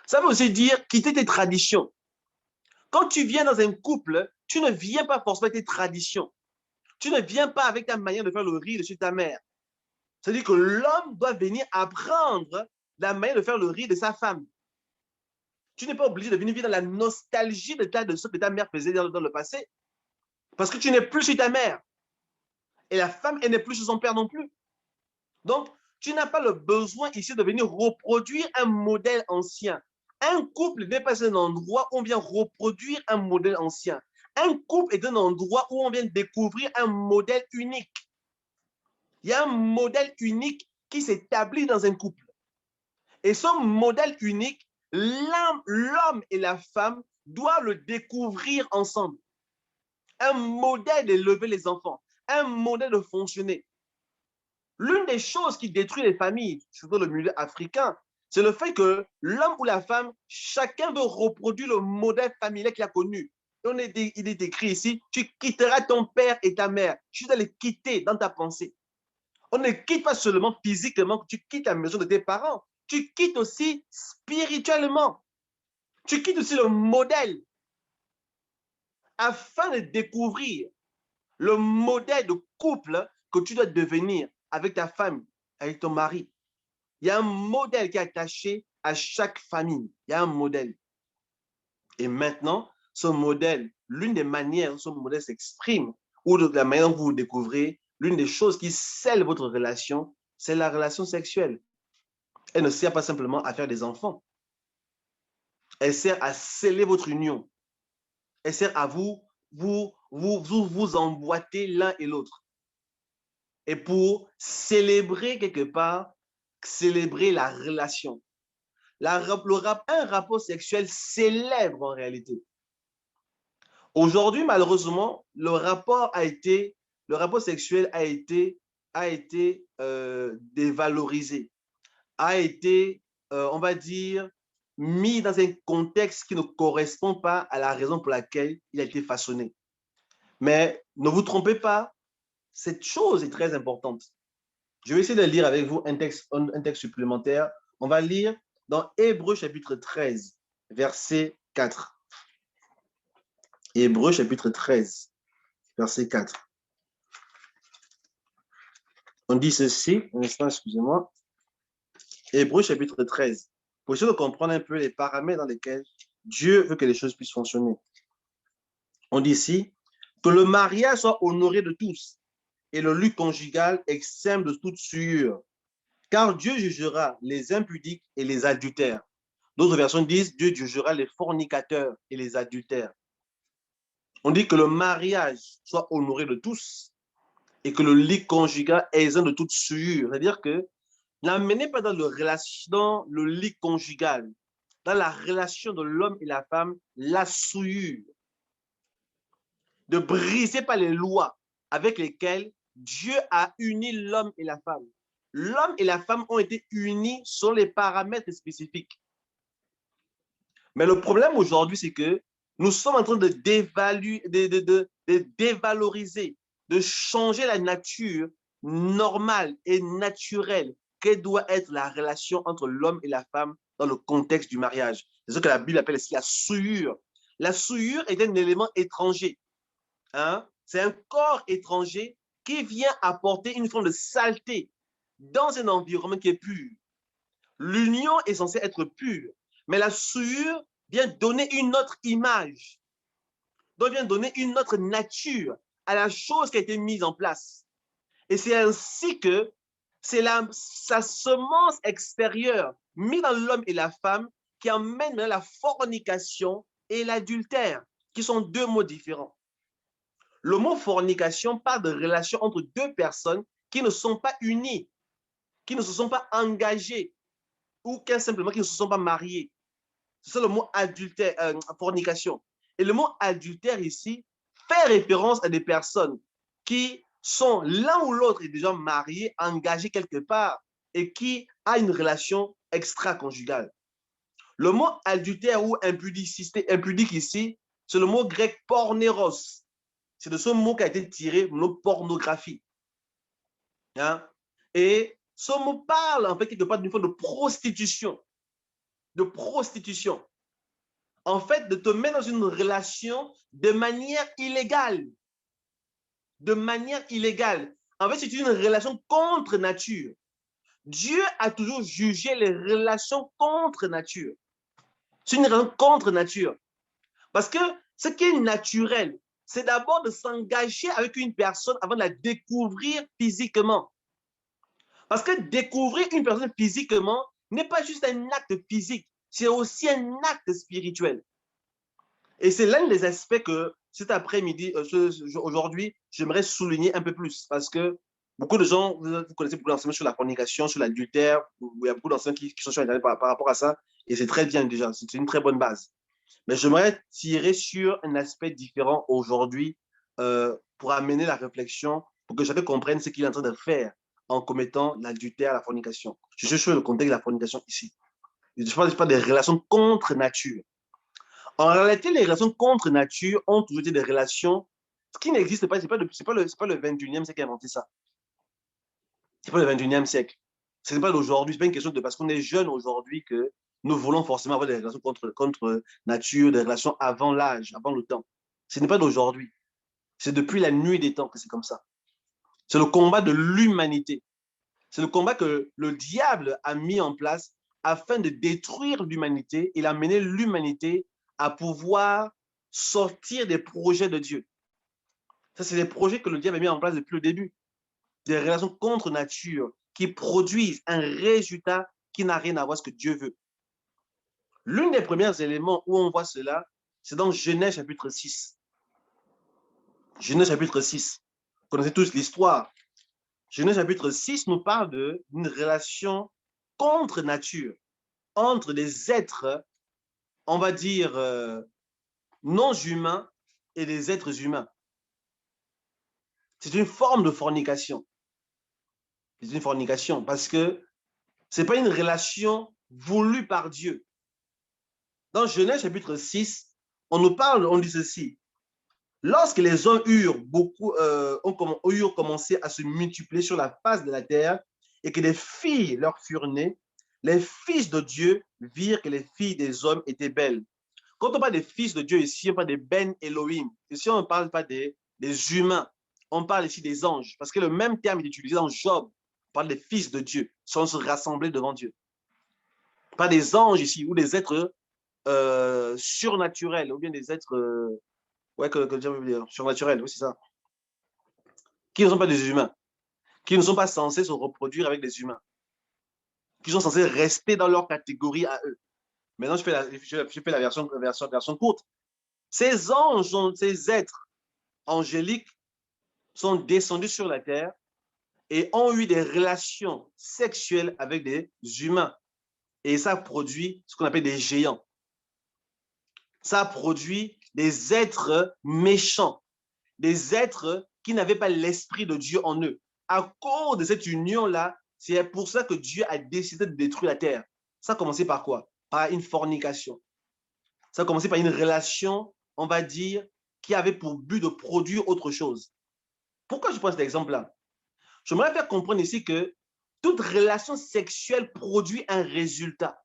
Ça veut aussi dire quitter tes traditions. Quand tu viens dans un couple, tu ne viens pas forcément avec tes traditions. Tu ne viens pas avec ta manière de faire le riz de chez ta mère. C'est-à-dire que l'homme doit venir apprendre la manière de faire le riz de sa femme. Tu n'es pas obligé de venir vivre dans la nostalgie de ce que ta mère faisait dans le passé. Parce que tu n'es plus chez ta mère. Et la femme, elle n'est plus chez son père non plus. Donc, tu n'as pas le besoin ici de venir reproduire un modèle ancien. Un couple n'est pas un endroit où on vient reproduire un modèle ancien. Un couple est un endroit où on vient découvrir un modèle unique. Il y a un modèle unique qui s'établit dans un couple. Et ce modèle unique, l'homme et la femme doivent le découvrir ensemble. Un modèle d'élever les enfants, un modèle de fonctionner. L'une des choses qui détruit les familles, surtout le milieu africain, c'est le fait que l'homme ou la femme, chacun veut reproduire le modèle familial qu'il a connu. Il est écrit ici, tu quitteras ton père et ta mère. Tu dois les quitter dans ta pensée. On ne quitte pas seulement physiquement, tu quittes la maison de tes parents. Tu quittes aussi spirituellement. Tu quittes aussi le modèle afin de découvrir le modèle de couple que tu dois devenir avec ta femme, avec ton mari. Il y a un modèle qui est attaché à chaque famille. Il y a un modèle. Et maintenant, ce modèle, l'une des manières dont ce modèle s'exprime, ou de la manière dont vous vous découvrez, l'une des choses qui scelle votre relation, c'est la relation sexuelle. Elle ne sert pas simplement à faire des enfants. Elle sert à sceller votre union. Elle sert à vous emboîter l'un et l'autre. Et pour célébrer quelque part, célébrer la relation. Un rapport sexuel célèbre en réalité. Aujourd'hui, malheureusement, le rapport sexuel a été dévalorisé, a été, on va dire, mis dans un contexte qui ne correspond pas à la raison pour laquelle il a été façonné. Mais ne vous trompez pas, cette chose est très importante. Je vais essayer de lire avec vous un texte supplémentaire. On va lire dans Hébreux chapitre 13, verset 4. Hébreux chapitre 13, verset 4. On dit ceci, un instant, excusez-moi. Hébreux chapitre 13. Pour essayer de comprendre un peu les paramètres dans lesquels Dieu veut que les choses puissent fonctionner. On dit ici que le mariage soit honoré de tous et le lieu conjugal exempt de toute souillure. Car Dieu jugera les impudiques et les adultères. D'autres versions disent Dieu jugera les fornicateurs et les adultères. On dit que le mariage soit honoré de tous et que le lit conjugal est exempt de toute souillure. C'est-à-dire que n'amenez pas dans le lit conjugal, dans la relation de l'homme et la femme, la souillure. Ne brisez pas les lois avec lesquelles Dieu a uni l'homme et la femme. L'homme et la femme ont été unis sur les paramètres spécifiques. Mais le problème aujourd'hui, c'est que nous sommes en train de dévaloriser, de changer la nature normale et naturelle qu'elle doit être la relation entre l'homme et la femme dans le contexte du mariage. C'est ce que la Bible appelle la souillure. La souillure est un élément étranger. Hein? C'est un corps étranger qui vient apporter une forme de saleté dans un environnement qui est pur. L'union est censée être pure, mais la souillure vient donner une autre image, donc vient donner une autre nature à la chose qui a été mise en place. Et c'est ainsi que c'est sa semence extérieure mise dans l'homme et la femme qui emmène la fornication et l'adultère, qui sont deux mots différents. Le mot fornication parle de relation entre deux personnes qui ne sont pas unies, qui ne se sont pas engagées, ou simplement qui ne se sont pas mariées. C'est le mot adultère, fornication. Et le mot adultère ici fait référence à des personnes qui sont l'un ou l'autre est déjà mariés, engagés quelque part et qui a une relation extra-conjugale. Le mot adultère ou impudique ici, c'est le mot grec porneros. C'est de ce mot qu'a été tiré le mot pornographie. Hein? Et ce mot parle en fait quelque part d'une forme de prostitution. De prostitution. En fait, de te mettre dans une relation de manière illégale. De manière illégale. En fait, c'est une relation contre nature. Dieu a toujours jugé les relations contre nature. C'est une relation contre nature. Parce que ce qui est naturel, c'est d'abord de s'engager avec une personne avant de la découvrir physiquement. Parce que découvrir une personne physiquement n'est pas juste un acte physique, c'est aussi un acte spirituel. Et c'est l'un des aspects que cet après-midi, aujourd'hui, j'aimerais souligner un peu plus. Parce que beaucoup de gens, vous connaissez beaucoup d'enseignements sur la fornication, sur l'adultère, il y a beaucoup d'enseignements qui sont sur Internet par rapport à ça. Et c'est très bien déjà, c'est une très bonne base. Mais j'aimerais tirer sur un aspect différent aujourd'hui pour amener la réflexion, pour que chacun comprenne ce qu'il est en train de faire en commettant l'adultère, la fornication. Je suis sur le contexte de la fornication ici. Je ne parle pas des relations contre nature. En réalité, les relations contre nature ont toujours été des relations qui n'existent pas. Ce n'est pas, le 21e siècle qui a inventé ça. Ce n'est pas le 21e siècle. Ce n'est pas d'aujourd'hui. Ce n'est pas une question de parce qu'on est jeune aujourd'hui que nous voulons forcément avoir des relations contre nature, des relations avant l'âge, avant le temps. Ce n'est pas d'aujourd'hui. C'est depuis la nuit des temps que c'est comme ça. C'est le combat de l'humanité. C'est le combat que le diable a mis en place afin de détruire l'humanité et d'amener l'humanité à pouvoir sortir des projets de Dieu. Ça, c'est des projets que le diable a mis en place depuis le début. Des relations contre nature qui produisent un résultat qui n'a rien à voir avec ce que Dieu veut. L'un des premiers éléments où on voit cela, c'est dans Genèse chapitre 6. Genèse chapitre 6. Vous connaissez tous l'histoire. Genèse chapitre 6 nous parle d'une relation contre nature, entre des êtres, on va dire, non humains et des êtres humains. C'est une forme de fornication. C'est une fornication parce que ce n'est pas une relation voulue par Dieu. Dans Genèse chapitre 6, on nous parle, on dit ceci. Lorsque les hommes eurent commencé à se multiplier sur la face de la terre et que des filles leur furent nées, les fils de Dieu virent que les filles des hommes étaient belles. Quand on parle des fils de Dieu ici, on parle des Ben Elohim. Ici, on ne parle pas des humains. On parle ici des anges. Parce que le même terme est utilisé dans Job. On parle des fils de Dieu, sans se rassembler devant Dieu. Pas des anges ici, ou des êtres surnaturels, ou bien des êtres ouais, que Dieu veut dire, surnaturels, oui, c'est ça. Qui ne sont pas des humains, qui ne sont pas censés se reproduire avec des humains, qui sont censés rester dans leur catégorie à eux. Maintenant, je fais la version courte. Ces anges, ces êtres angéliques sont descendus sur la terre et ont eu des relations sexuelles avec des humains. Et ça produit ce qu'on appelle des géants. Ça produit des êtres méchants, des êtres qui n'avaient pas l'esprit de Dieu en eux. À cause de cette union-là, c'est pour ça que Dieu a décidé de détruire la terre. Ça a commencé par quoi? Par une fornication. Ça a commencé par une relation, on va dire, qui avait pour but de produire autre chose. Pourquoi je prends cet exemple-là? J'aimerais faire comprendre ici que toute relation sexuelle produit un résultat.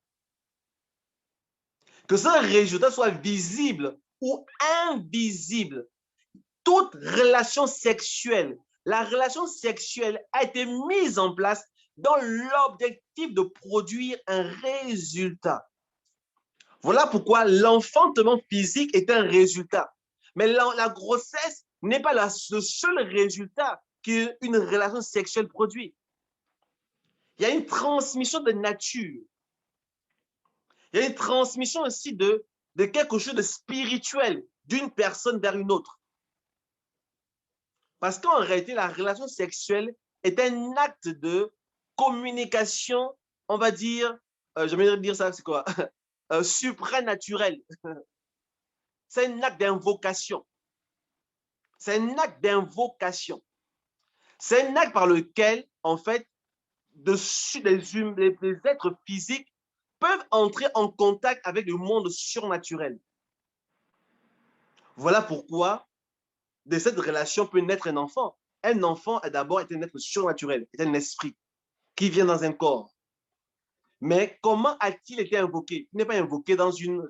Que ce résultat soit visible ou invisible, toute relation sexuelle, la relation sexuelle a été mise en place dans l'objectif de produire un résultat. Voilà pourquoi l'enfantement physique est un résultat. Mais la grossesse n'est pas le seul résultat qu'une relation sexuelle produit. Il y a une transmission de nature. Il y a une transmission aussi de quelque chose de spirituel d'une personne vers une autre. Parce qu'en réalité, la relation sexuelle est un acte de communication, on va dire, j'aimerais dire ça, c'est quoi? Supranaturel. C'est un acte d'invocation. C'est un acte d'invocation. C'est un acte par lequel, en fait, les êtres physiques peuvent entrer en contact avec le monde surnaturel. Voilà pourquoi de cette relation peut naître un enfant. Un enfant d'abord est un être surnaturel, est un esprit qui vient dans un corps. Mais comment a-t-il été invoqué? Il n'est pas invoqué dans une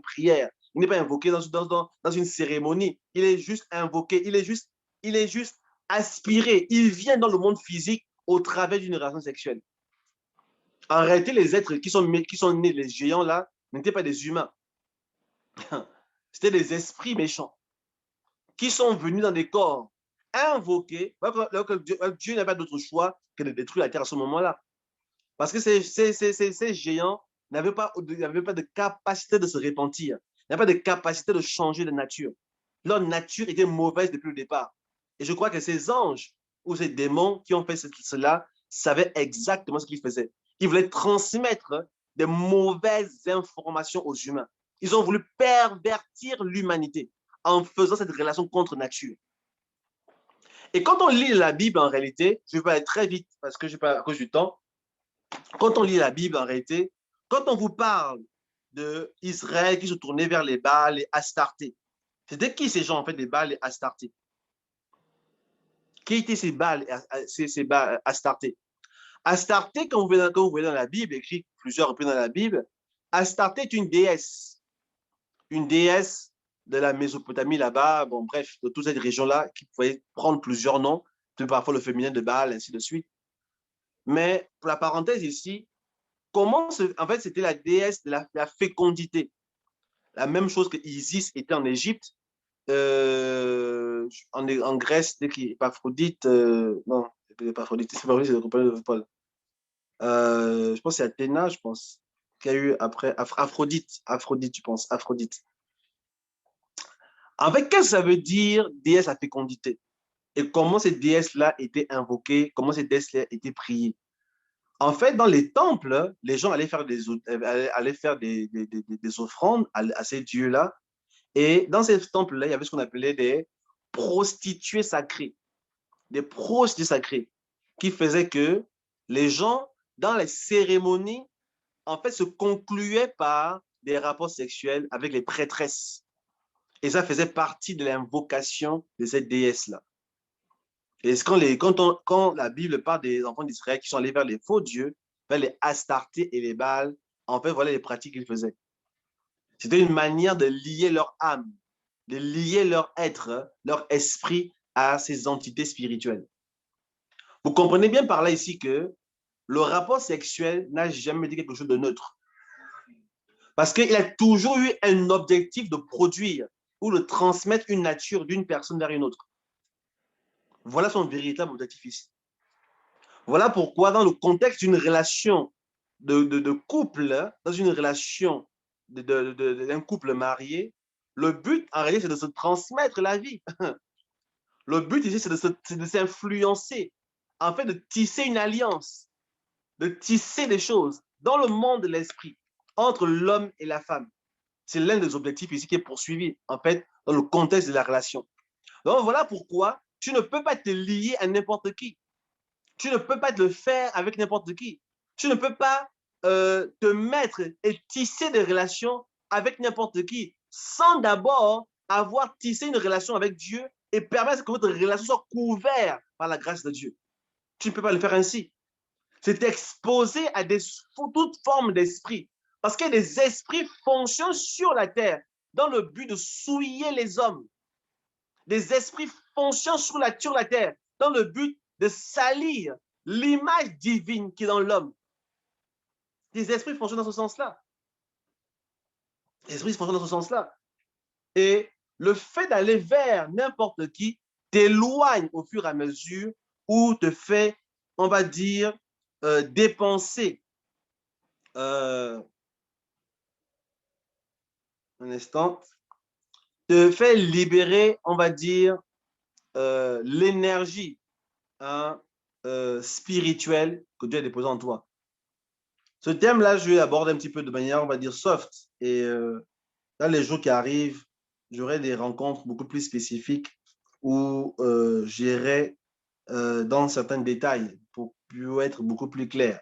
prière. Il n'est pas invoqué dans une cérémonie. Il est juste invoqué. Il est juste aspiré. Il vient dans le monde physique au travers d'une relation sexuelle. En réalité, les êtres qui sont nés, les géants là, n'étaient pas des humains. C'était des esprits méchants qui sont venus dans des corps invoqués. Dieu n'a pas d'autre choix que de détruire la terre à ce moment-là. Parce que ces géants n'avaient pas de capacité de se repentir, n'avaient pas de capacité de changer de nature. Leur nature était mauvaise depuis le départ. Et je crois que ces anges ou ces démons qui ont fait cela savaient exactement ce qu'ils faisaient. Ils voulaient transmettre des mauvaises informations aux humains. Ils ont voulu pervertir l'humanité en faisant cette relation contre nature. Et quand on lit la Bible, en réalité, je vais aller très vite parce que je n'ai pas à cause du temps. Quand on lit la Bible, en réalité, quand on vous parle d'Israël qui se tournait vers les Baals et Astarté, c'était qui ces gens, en fait, les Baals et Astarté? Qui étaient ces Baals et Astarté? Astarté, quand vous voyez dans la Bible, écrit plusieurs reprises dans la Bible, Astarté est une déesse de la Mésopotamie là-bas, bon, bref, de toute cette région-là, qui pouvait prendre plusieurs noms, parfois le féminin de Baal, ainsi de suite. Mais pour la parenthèse ici, en fait, c'était la déesse de la fécondité. La même chose que Isis était en Égypte, en Grèce, dès qu'il Épaphrodite, non, Épaphrodite, c'est pas c'est le copain de Paul. Je pense que c'est Athéna, je pense, qu'il y a eu après Aphrodite, je pense, Aphrodite. En fait, qu'est-ce que ça veut dire déesse à fécondité? Et comment cette déesse-là était invoquée, comment cette déesse-là était priée? En fait, dans les temples, les gens allaient faire des offrandes à ces dieux-là. Et dans ces temples-là, il y avait ce qu'on appelait des prostituées sacrées. Des prostituées sacrées qui faisaient que les gens, dans les cérémonies, en fait, se concluaient par des rapports sexuels avec les prêtresses. Et ça faisait partie de l'invocation de cette déesse-là. Et quand la Bible parle des enfants d'Israël qui sont allés vers les faux dieux, vers les Astartés et les Baals, en fait, voilà les pratiques qu'ils faisaient. C'était une manière de lier leur âme, de lier leur être, leur esprit à ces entités spirituelles. Vous comprenez bien par là ici que le rapport sexuel n'a jamais été quelque chose de neutre. Parce qu'il a toujours eu un objectif de produire ou de transmettre une nature d'une personne vers une autre. Voilà son véritable objectif ici. Voilà pourquoi, dans le contexte d'une relation de couple, dans une relation d'un couple marié, le but, en réalité, c'est de se transmettre la vie. Le but ici, c'est de s'influencer, en fait, de tisser une alliance, de tisser des choses dans le monde de l'esprit, entre l'homme et la femme. C'est l'un des objectifs ici qui est poursuivi, en fait, dans le contexte de la relation. Donc, voilà pourquoi tu ne peux pas te lier à n'importe qui. Tu ne peux pas te le faire avec n'importe qui. Tu ne peux pas te mettre et tisser des relations avec n'importe qui sans d'abord avoir tissé une relation avec Dieu et permettre que votre relation soit couverte par la grâce de Dieu. Tu ne peux pas le faire ainsi. C'est exposé à toutes formes d'esprits. Parce que des esprits fonctionnent sur la terre dans le but de souiller les hommes. Des esprits fonctionnent sur la terre dans le but de salir l'image divine qui est dans l'homme. Les esprits fonctionnent dans ce sens-là. Les esprits fonctionnent dans ce sens-là. Et le fait d'aller vers n'importe qui t'éloigne au fur et à mesure ou te fait, on va dire, dépenser. Un instant. Te fait libérer, on va dire, l'énergie hein, spirituelle que Dieu a déposée en toi. Ce thème-là, je vais l'aborder un petit peu de manière, on va dire, soft. Et dans les jours qui arrivent, j'aurai des rencontres beaucoup plus spécifiques où j'irai dans certains détails pour être beaucoup plus clair.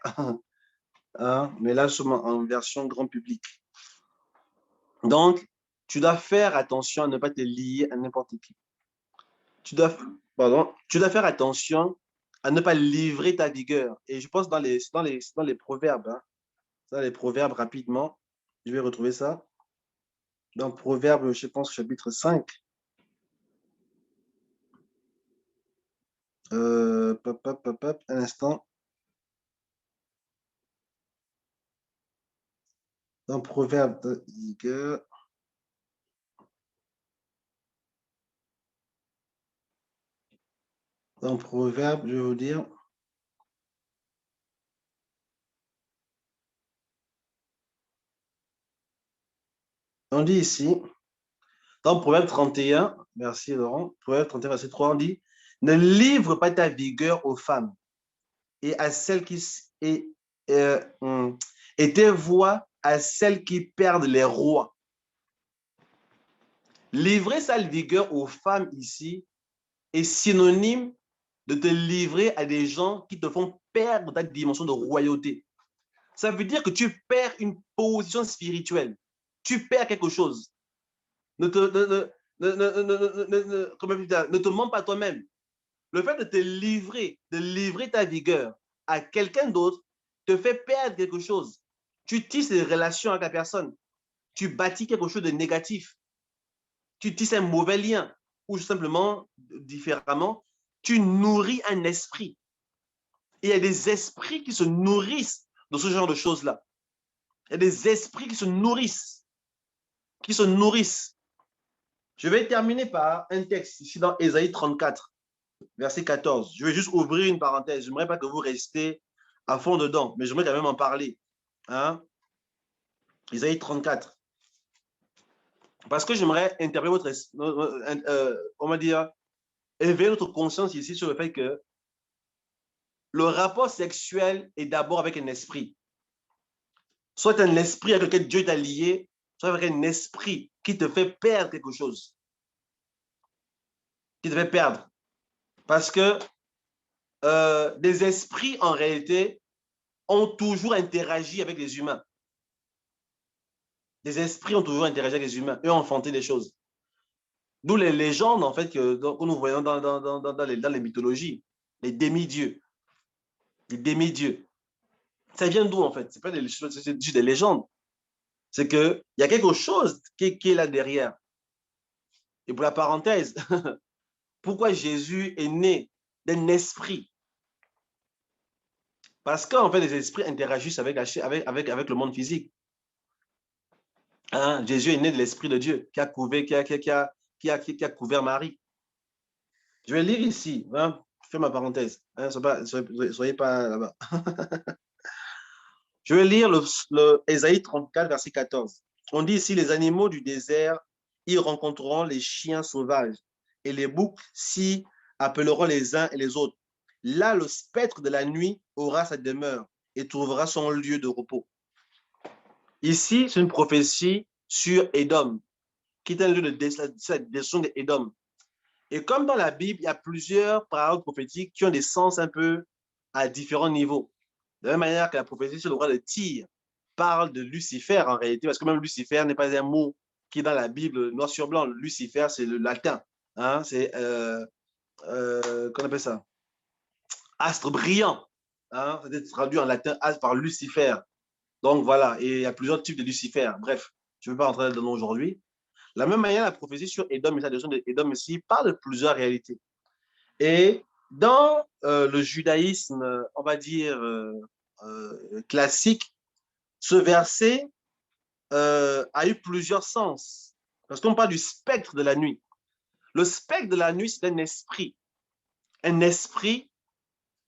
Hein? Mais là, seulement en version grand public. Donc, tu dois faire attention à ne pas te lier à n'importe qui. Tu dois faire attention à ne pas livrer ta vigueur. Et je pense dans les proverbes, hein, dans les proverbes rapidement, je vais retrouver ça. Dans Proverbe, je pense, chapitre 5. Un instant. Dans Proverbe de vigueur. Dans Proverbe, je vais vous dire. On dit ici, dans Proverbe 31, merci Laurent, Proverbe 31, verset 3, on dit, ne livre pas ta vigueur aux femmes et à celles qui et, et tes voix à celles qui perdent les rois. Livrer sa vigueur aux femmes ici est synonyme de te livrer à des gens qui te font perdre ta dimension de royauté. Ça veut dire que tu perds une position spirituelle. Tu perds quelque chose. Ne te mens pas toi-même. Le fait de livrer ta vigueur à quelqu'un d'autre, te fait perdre quelque chose. Tu tisses des relations avec la personne. Tu bâtis quelque chose de négatif. Tu tisses un mauvais lien. Ou simplement, différemment, tu nourris un esprit. Et il y a des esprits qui se nourrissent de ce genre de choses-là. Il y a des esprits qui se nourrissent. Qui se nourrissent. Je vais terminer par un texte ici dans Ésaïe 34, verset 14. Je vais juste ouvrir une parenthèse. Je n'aimerais pas que vous restez à fond dedans, mais j'aimerais quand même en parler. Hein? Ésaïe 34. Parce que j'aimerais interpeller on va dire, éveiller notre conscience ici sur le fait que le rapport sexuel est d'abord avec un esprit. Soit un esprit avec lequel Dieu t'a lié, soit avec un esprit qui te fait perdre quelque chose. Qui te fait perdre. Parce que des esprits, en réalité, ont toujours interagi avec les humains. Des esprits ont toujours interagi avec les humains et ont enfanté des choses. D'où les légendes, en fait, que nous voyons dans les mythologies, les demi-dieux. Les demi-dieux. Ça vient d'où, en fait? C'est pas des choses, c'est juste des légendes. C'est qu'il y a quelque chose qui est là derrière. Et pour la parenthèse, pourquoi Jésus est né d'un esprit? Parce qu'en fait, les esprits interagissent avec le monde physique. Hein? Jésus est né de l'Esprit de Dieu qui a couvert Marie. Je vais lire ici. Hein? Je fais ma parenthèse. Hein? Soyez pas là-bas. Je vais lire le Ésaïe 34, verset 14. On dit ici, les animaux du désert y rencontreront les chiens sauvages et les boucs s'y appelleront les uns et les autres. Là, le spectre de la nuit aura sa demeure et trouvera son lieu de repos. Ici, c'est une prophétie sur Édom, qui est un lieu de destruction d'Édom. Et comme dans la Bible, il y a plusieurs paroles prophétiques qui ont des sens un peu à différents niveaux. De la même manière que la prophétie sur le roi de Tyr parle de Lucifer en réalité, parce que même Lucifer n'est pas un mot qui est dans la Bible noir sur blanc. Lucifer, c'est le latin. Hein, c'est, qu'on appelle ça? Astre brillant. Hein, c'est traduit en latin par Lucifer. Donc voilà, et il y a plusieurs types de Lucifer. Bref, je ne vais pas rentrer dedans aujourd'hui. De la même manière, la prophétie sur Édom et sa descente d'Édom ici parle de plusieurs réalités. Et dans le judaïsme, on va dire, classique, ce verset a eu plusieurs sens. Parce qu'on parle du spectre de la nuit. Le spectre de la nuit, c'est un esprit. Un esprit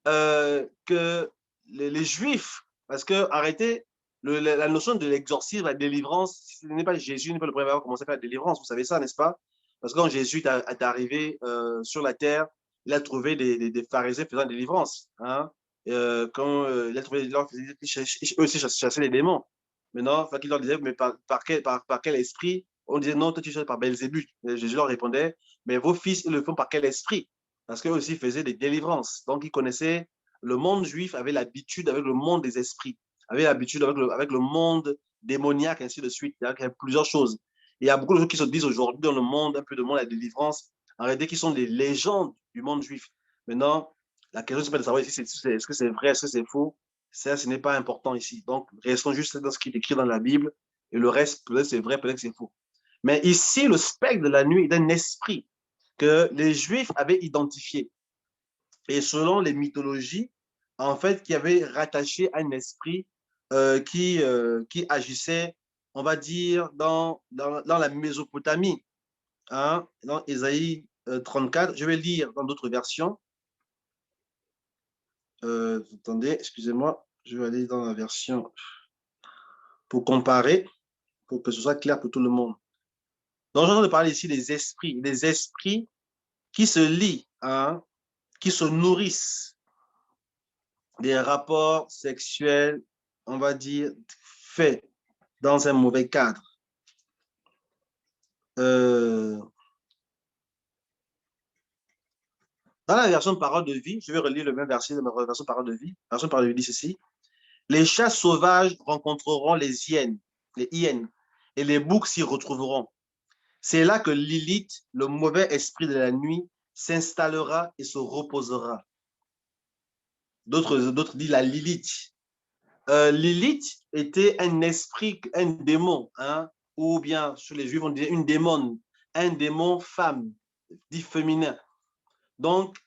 que les Juifs, parce que, arrêtez, la notion de l'exorcisme, la délivrance, ce n'est pas Jésus, n'est pas le premier à avoir commencé à faire la délivrance, vous savez ça, n'est-ce pas? Parce que quand Jésus est arrivé sur la terre, il a trouvé des pharisiens faisant la délivrance. Hein? Quand il a trouvé des gens qui eux aussi chassaient les démons. Maintenant, il leur disait, mais par quel esprit? On disait, non, toi tu chasses par Belzébuth. Jésus leur répondait, mais vos fils, ils le font par quel esprit? Parce qu'eux aussi faisaient des délivrances. Donc, ils connaissaient, le monde juif avait l'habitude avec le monde des esprits, avait l'habitude avec le monde démoniaque, ainsi de suite. Il y a plusieurs choses. Et il y a beaucoup de choses qui se disent aujourd'hui dans le monde, un peu de monde à la délivrance, en réalité, qui sont des légendes du monde juif. Maintenant, la question, c'est pas de savoir si est-ce que c'est vrai, est-ce que c'est faux. Ça, ce n'est pas important ici. Donc, restons juste dans ce qui est écrit dans la Bible. Et le reste, peut-être c'est vrai, peut-être c'est faux. Mais ici, le spectre de la nuit est un esprit que les Juifs avaient identifié. Et selon les mythologies, en fait, qui avait rattaché à un esprit qui agissait, on va dire, dans la Mésopotamie, hein, dans Ésaïe 34. Je vais lire dans d'autres versions. Attendez, excusez-moi, je vais aller dans la version pour comparer, pour que ce soit clair pour tout le monde. Donc, j'ai envie de parler ici des esprits qui se lient, hein, qui se nourrissent des rapports sexuels, on va dire, faits dans un mauvais cadre. Dans la version parole de vie, je vais relire le même verset de ma version parole de vie. La version parole de vie dit ceci. Les chats sauvages rencontreront les hyènes, et les boucs s'y retrouveront. C'est là que Lilith, le mauvais esprit de la nuit, s'installera et se reposera. D'autres disent la Lilith. Lilith était un esprit, un démon, hein, ou bien sur les Juifs on disait une démon, un démon femme, dit féminin. Donc,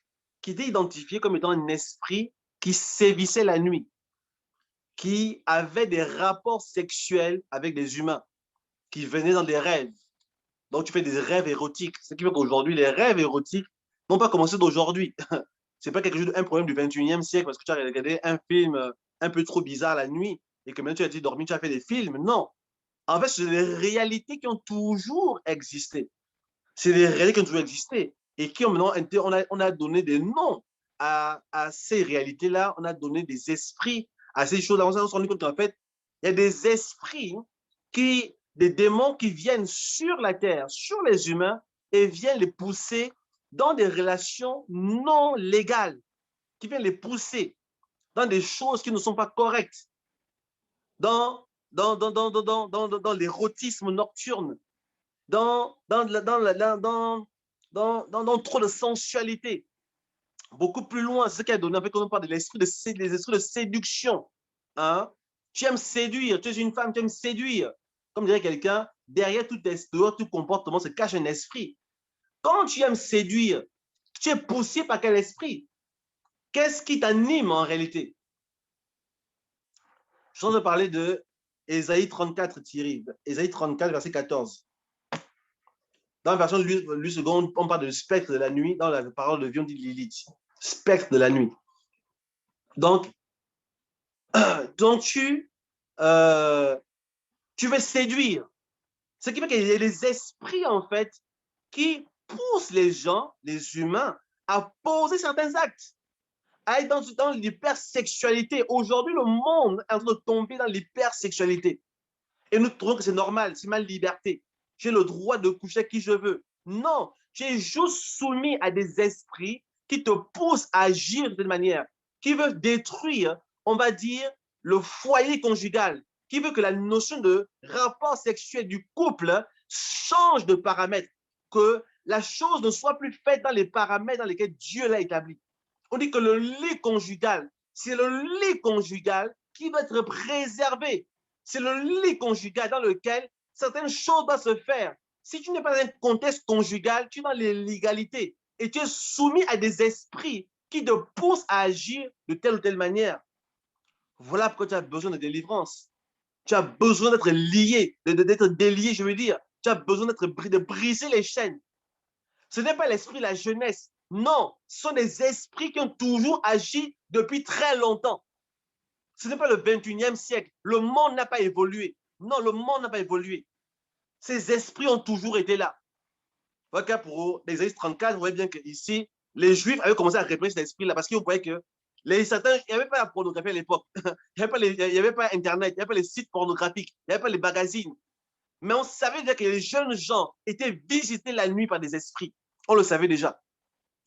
qui était identifié comme étant un esprit qui sévissait la nuit, qui avait des rapports sexuels avec des humains, qui venaient dans des rêves. Donc, tu fais des rêves érotiques. Ce qui fait qu'aujourd'hui, les rêves érotiques n'ont pas commencé d'aujourd'hui. Ce n'est pas un problème du 21e siècle parce que tu as regardé un film un peu trop bizarre la nuit et que maintenant tu as dit dormir, tu as fait des films. Non. En fait, c'est des réalités qui ont toujours existé. C'est des réalités qui ont toujours existé et qui ont maintenant été, on a donné des noms à ces réalités-là, on a donné des esprits à ces choses-là. On s'est rendu compte qu'en fait, il y a des esprits des démons qui viennent sur la terre, sur les humains et viennent les pousser dans des relations non légales, qui viennent les pousser dans des choses qui ne sont pas correctes, dans l'érotisme nocturne, dans trop de sensualité. Beaucoup plus loin, c'est ce qui a donné, en fait, quand on parle de l'esprit des esprits de séduction. Hein? Tu aimes séduire, tu es une femme, tu aimes séduire. Comme dirait quelqu'un, derrière tout comportement se cache un esprit. Quand tu aimes séduire, tu es poussé par quel esprit? Qu'est-ce qui t'anime en réalité? Je suis en train de parler de Ésaïe 34, Thierry. Ésaïe 34, verset 14. Dans la version de lui seconde, on parle de spectre de la nuit. Dans la parole de vie, on dit Lilith. Spectre de la nuit. Donc, euh, tu veux séduire. Ce qui fait qu'il y a les esprits, en fait, qui poussent les gens, les humains, à poser certains actes, à être dans l'hypersexualité. Aujourd'hui, le monde est en train de tomber dans l'hypersexualité. Et nous trouvons que c'est normal, c'est ma liberté. J'ai le droit de coucher avec qui je veux. Non, tu es juste soumis à des esprits qui te poussent à agir de cette manière, qui veulent détruire, on va dire, le foyer conjugal, qui veut que la notion de rapport sexuel du couple change de paramètre, que la chose ne soit plus faite dans les paramètres dans lesquels Dieu l'a établi. On dit que le lit conjugal, c'est le lit conjugal qui va être préservé. C'est le lit conjugal dans lequel certaines choses doivent se faire. Si tu n'es pas dans un contexte conjugal, tu es dans l'illégalité et tu es soumis à des esprits qui te poussent à agir de telle ou telle manière. Voilà pourquoi tu as besoin de délivrance. Tu as besoin d'être lié, d'être délié, je veux dire. Tu as besoin de briser les chaînes. Ce n'est pas l'esprit de la jeunesse. Non, ce sont des esprits qui ont toujours agi depuis très longtemps. Ce n'est pas le 21e siècle. Le monde n'a pas évolué. Non, le monde n'a pas évolué. Ces esprits ont toujours été là. Voilà, pour l'exercice 34, vous voyez bien qu'ici, les Juifs avaient commencé à réprimer cet esprit-là parce qu'ils voyaient que certains, il n'y avait pas la pornographie à l'époque. Il n'y avait pas Internet, il n'y avait pas les sites pornographiques, il n'y avait pas les magazines. Mais on savait déjà que les jeunes gens étaient visités la nuit par des esprits. On le savait déjà.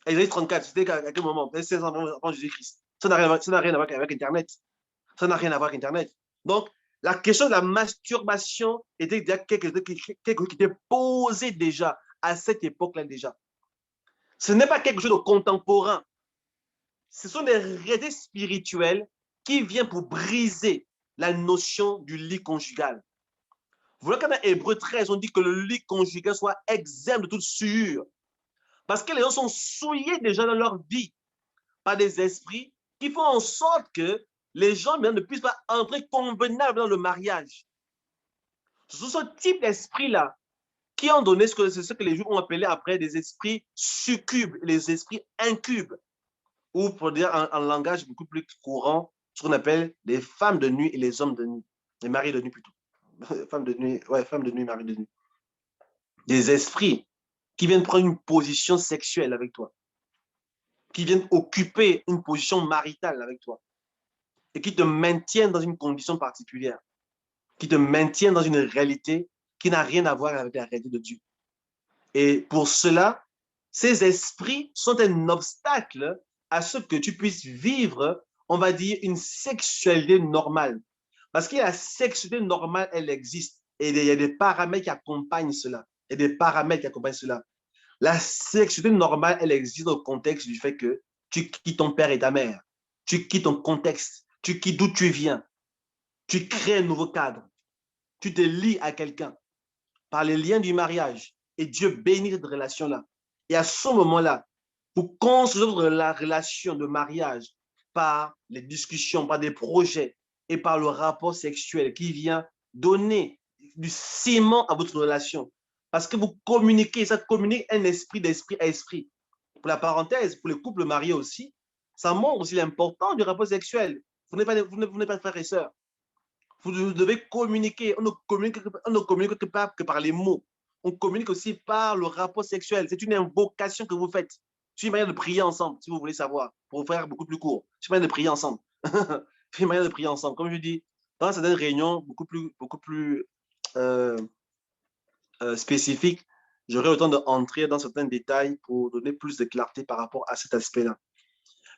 Exercice 34, c'était à quel moment? 16 ans avant Jésus-Christ. Ça n'a rien à voir avec Internet. Ça n'a rien à voir avec Internet. Donc, la question de la masturbation était quelque chose qui était posé déjà à cette époque-là déjà. Ce n'est pas quelque chose de contemporain. Ce sont des réalités spirituelles qui viennent pour briser la notion du lit conjugal. Voilà qu'en Hébreu 13, on dit que le lit conjugal soit exempt de toute souillure. Parce que les gens sont souillés déjà dans leur vie par des esprits qui font en sorte que les gens ne puissent pas entrer convenablement dans le mariage. Ce sont ce type d'esprit-là qui ont donné ce que les Juifs ont appelé après des esprits succubes, les esprits incubes, ou pour dire en langage beaucoup plus courant, ce qu'on appelle les femmes de nuit et les hommes de nuit, les maris de nuit plutôt. Femmes de nuit, ouais, femmes de nuit, maris de nuit. Des esprits qui viennent prendre une position sexuelle avec toi, qui viennent occuper une position maritale avec toi et qui te maintiennent dans une condition particulière, qui te maintiennent dans une réalité qui n'a rien à voir avec la réalité de Dieu. Et pour cela, ces esprits sont un obstacle à ce que tu puisses vivre, on va dire, une sexualité normale. Parce que la sexualité normale, elle existe. Et il y a des paramètres qui accompagnent cela. Il y a des paramètres qui accompagnent cela. La sexualité normale, elle existe au contexte du fait que tu quittes ton père et ta mère. Tu quittes ton contexte. Tu quittes d'où tu viens. Tu crées un nouveau cadre. Tu te lies à quelqu'un par les liens du mariage. Et Dieu bénit cette relation-là. Et à ce moment-là, pour construire la relation de mariage par les discussions, par des projets et par le rapport sexuel qui vient donner du ciment à votre relation. Parce que vous communiquez, ça communique un esprit d'esprit à esprit. Pour la parenthèse, pour les couples mariés aussi, ça montre aussi l'importance du rapport sexuel. Vous n'êtes pas frères et sœurs. Vous devez communiquer. On ne communique pas que par les mots. On communique aussi par le rapport sexuel. C'est une invocation que vous faites. C'est une manière de prier ensemble, si vous voulez savoir, pour faire beaucoup plus court. C'est une manière de prier ensemble. C'est une manière de prier ensemble. Comme je dis, dans certaines réunions beaucoup plus euh, spécifiques, j'aurai le temps d'entrer dans certains détails pour donner plus de clarté par rapport à cet aspect-là.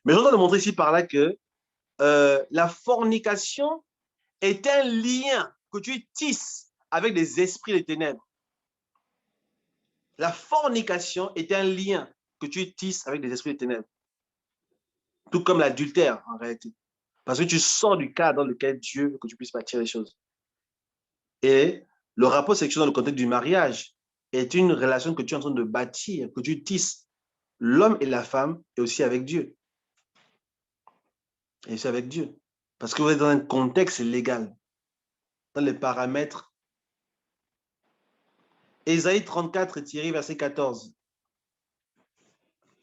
Mais je dois montrer ici par là que la fornication est un lien que tu tisses avec des esprits des ténèbres. La fornication est un lien que tu tisses avec des esprits de ténèbres. Tout comme l'adultère, en réalité. Parce que tu sors du cadre dans lequel Dieu veut que tu puisses bâtir les choses. Et le rapport sexuel dans le contexte du mariage est une relation que tu es en train de bâtir, que tu tisses. L'homme et la femme, et aussi avec Dieu. Et aussi avec Dieu. Parce que vous êtes dans un contexte légal, dans les paramètres. Ésaïe 34, tiré verset 14.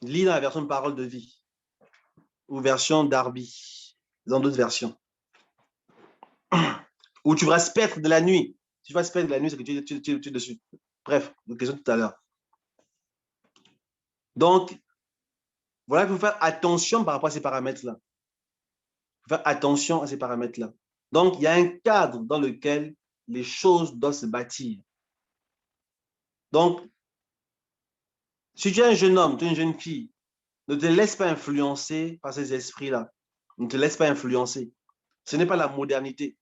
Lis dans la version Parole de vie ou version Darby, dans d'autres versions. Ou tu vas spectre de la nuit. Si tu vas spectre de la nuit, c'est que tu es dessus. Bref, une question tout à l'heure. Donc, voilà, il faut faire attention par rapport à ces paramètres-là. Il faut faire attention à ces paramètres-là. Donc, il y a un cadre dans lequel les choses doivent se bâtir. Donc, si tu es un jeune homme, tu es une jeune fille, ne te laisse pas influencer par ces esprits-là. Ne te laisse pas influencer. Ce n'est pas la modernité.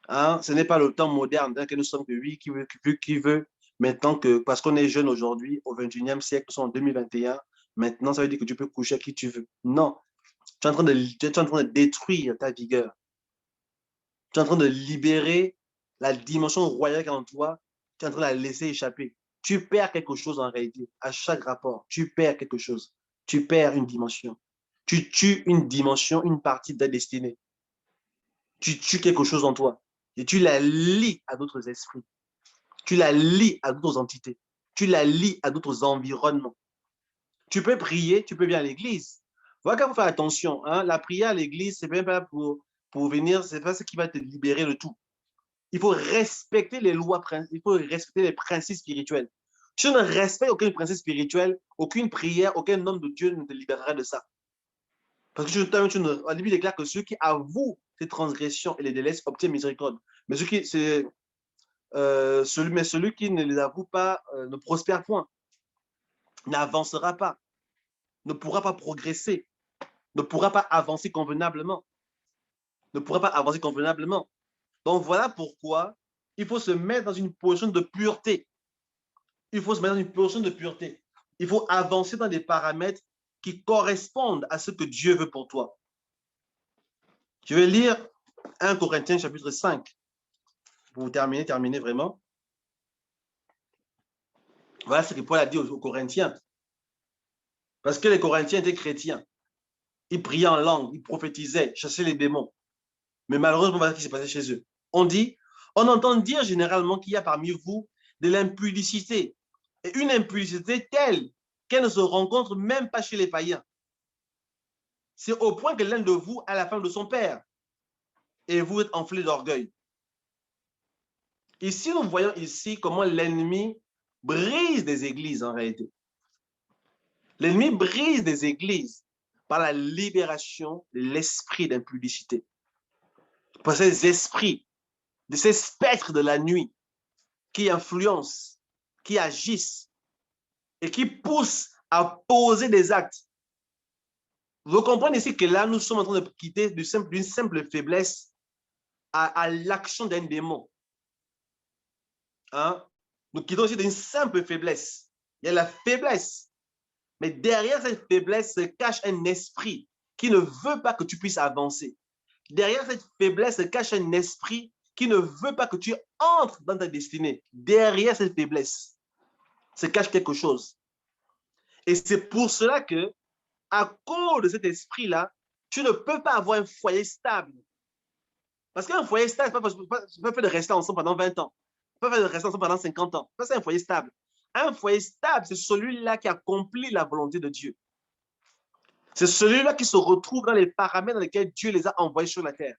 Hein? Ce n'est pas le temps moderne dans lequel nous sommes que oui, qui veut maintenant que, parce qu'on est jeune aujourd'hui, au 21e siècle, nous sommes en 2021, maintenant ça veut dire que tu peux coucher avec qui tu veux. Non, tu es en train de détruire ta vigueur. Tu es en train de libérer la dimension royale qui est en toi, tu es en train de la laisser échapper. Tu perds quelque chose en réalité. À chaque rapport, tu perds quelque chose. Tu perds une dimension. Tu tues une dimension, une partie de ta destinée. Tu tues quelque chose en toi et tu la lies à d'autres esprits. Tu la lies à d'autres entités. Tu la lies à d'autres environnements. Tu peux prier, tu peux venir à l'église. Voilà qu'il faut faire attention. Hein? La prière à l'église, c'est même pas pour venir, c'est pas ce qui va te libérer de tout. Il faut respecter les lois, il faut respecter les principes spirituels. Si tu ne respectes aucun principe spirituel, aucune prière, aucun homme de Dieu ne te libérera de ça. Parce que la Bible déclare que ceux qui avouent ces transgressions et les délaissent obtiennent miséricorde. Mais celui qui ne les avoue pas ne prospère point, n'avancera pas, ne pourra pas progresser, ne pourra pas avancer convenablement. Ne pourra pas avancer convenablement. Donc voilà pourquoi il faut se mettre dans une position de pureté. Il faut se mettre dans une position de pureté. Il faut avancer dans des paramètres qui correspondent à ce que Dieu veut pour toi. Je vais lire 1 Corinthiens chapitre 5 pour terminer vraiment. Voilà ce que Paul a dit aux Corinthiens. Parce que les Corinthiens étaient chrétiens. Ils priaient en langue, ils prophétisaient, chassaient les démons. Mais malheureusement, voilà ce qui s'est passé chez eux. On entend dire généralement qu'il y a parmi vous de l'impudicité. Et une impudicité telle qu'elle ne se rencontre même pas chez les païens. C'est au point que l'un de vous a la femme de son père. Et vous êtes enflé d'orgueil. Ici, nous voyons ici comment l'ennemi brise des églises en réalité. L'ennemi brise des églises par la libération de l'esprit d'impudicité. Par ces esprits, de ces spectres de la nuit qui influencent, qui agissent et qui poussent à poser des actes. Vous comprenez ici que là, nous sommes en train de quitter d'une simple faiblesse à l'action d'un démon. Hein? Nous quittons aussi d'une simple faiblesse. Il y a la faiblesse. Mais derrière cette faiblesse se cache un esprit qui ne veut pas que tu puisses avancer. Derrière cette faiblesse se cache un esprit qui ne veut pas que tu entres dans ta destinée. Derrière cette faiblesse se cache quelque chose. Et c'est pour cela que, à cause de cet esprit-là, tu ne peux pas avoir un foyer stable. Parce qu'un foyer stable, ce n'est pas fait de rester ensemble pendant 20 ans. Ce n'est pas fait de rester ensemble pendant 50 ans. Ça, c'est un foyer stable. Un foyer stable, c'est celui-là qui accomplit la volonté de Dieu. C'est celui-là qui se retrouve dans les paramètres dans lesquels Dieu les a envoyés sur la terre.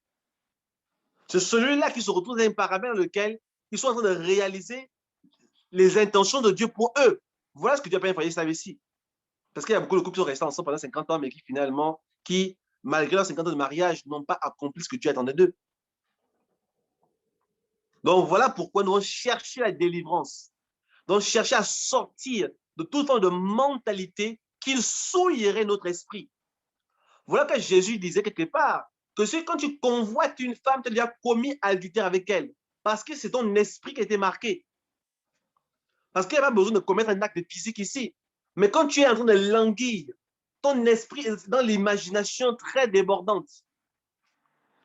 C'est celui-là qui se retrouve dans les paramètres dans lesquels ils sont en train de réaliser les intentions de Dieu pour eux. Voilà ce que Dieu appelle un foyer stable ici. Parce qu'il y a beaucoup de couples qui sont restés ensemble pendant 50 ans, mais qui finalement, malgré leurs 50 ans de mariage, n'ont pas accompli ce que Dieu attendait d'eux. Donc voilà pourquoi nous devons chercher la délivrance. Donc chercher à sortir de toute forme de mentalité qui souillerait notre esprit. Voilà que Jésus disait quelque part, que quand tu convoites une femme, tu as déjà commis adultère avec elle, parce que c'est ton esprit qui a été marqué. Parce qu'il n'y a pas besoin de commettre un acte physique ici. Mais quand tu es en train de languir, ton esprit est dans l'imagination très débordante.